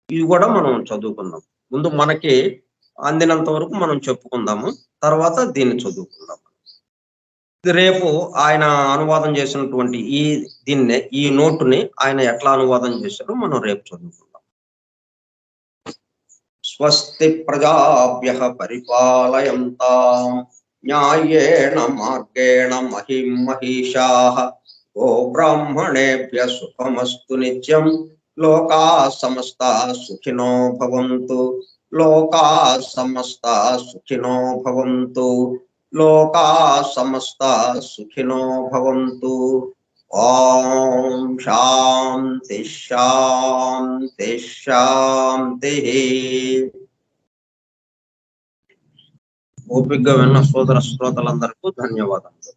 ఇవి కూడా మనం చదువుకుందాం. ముందు మనకి అందినంత వరకు మనం చెప్పుకుందాము, తర్వాత దీన్ని చదువుకుందాం. రేపు ఆయన అనువాదం చేసినటువంటి ఈ నోటుని ఆయన ఎట్లా అనువాదం చేశారో మనం రేపు చదువుకుందాం. స్వస్తి ప్రజాభ్యః పరిపాలయంతాం న్యాయేణ మార్గేణ మహిం మహిషాః ఓ బ్రాహ్మణేభ్యః సుఖమస్తు నిత్యం లోకా సమస్తా సుఖినో భవంతు లోకా సమస్తా సుఖినో భవంతు లోకా సమస్తా సుఖినో భవంతు ఓం శాంతి శాంతి శాంతి. ఓపికగా విన్న సోదర శ్రోతలందరికీ ధన్యవాదాలు.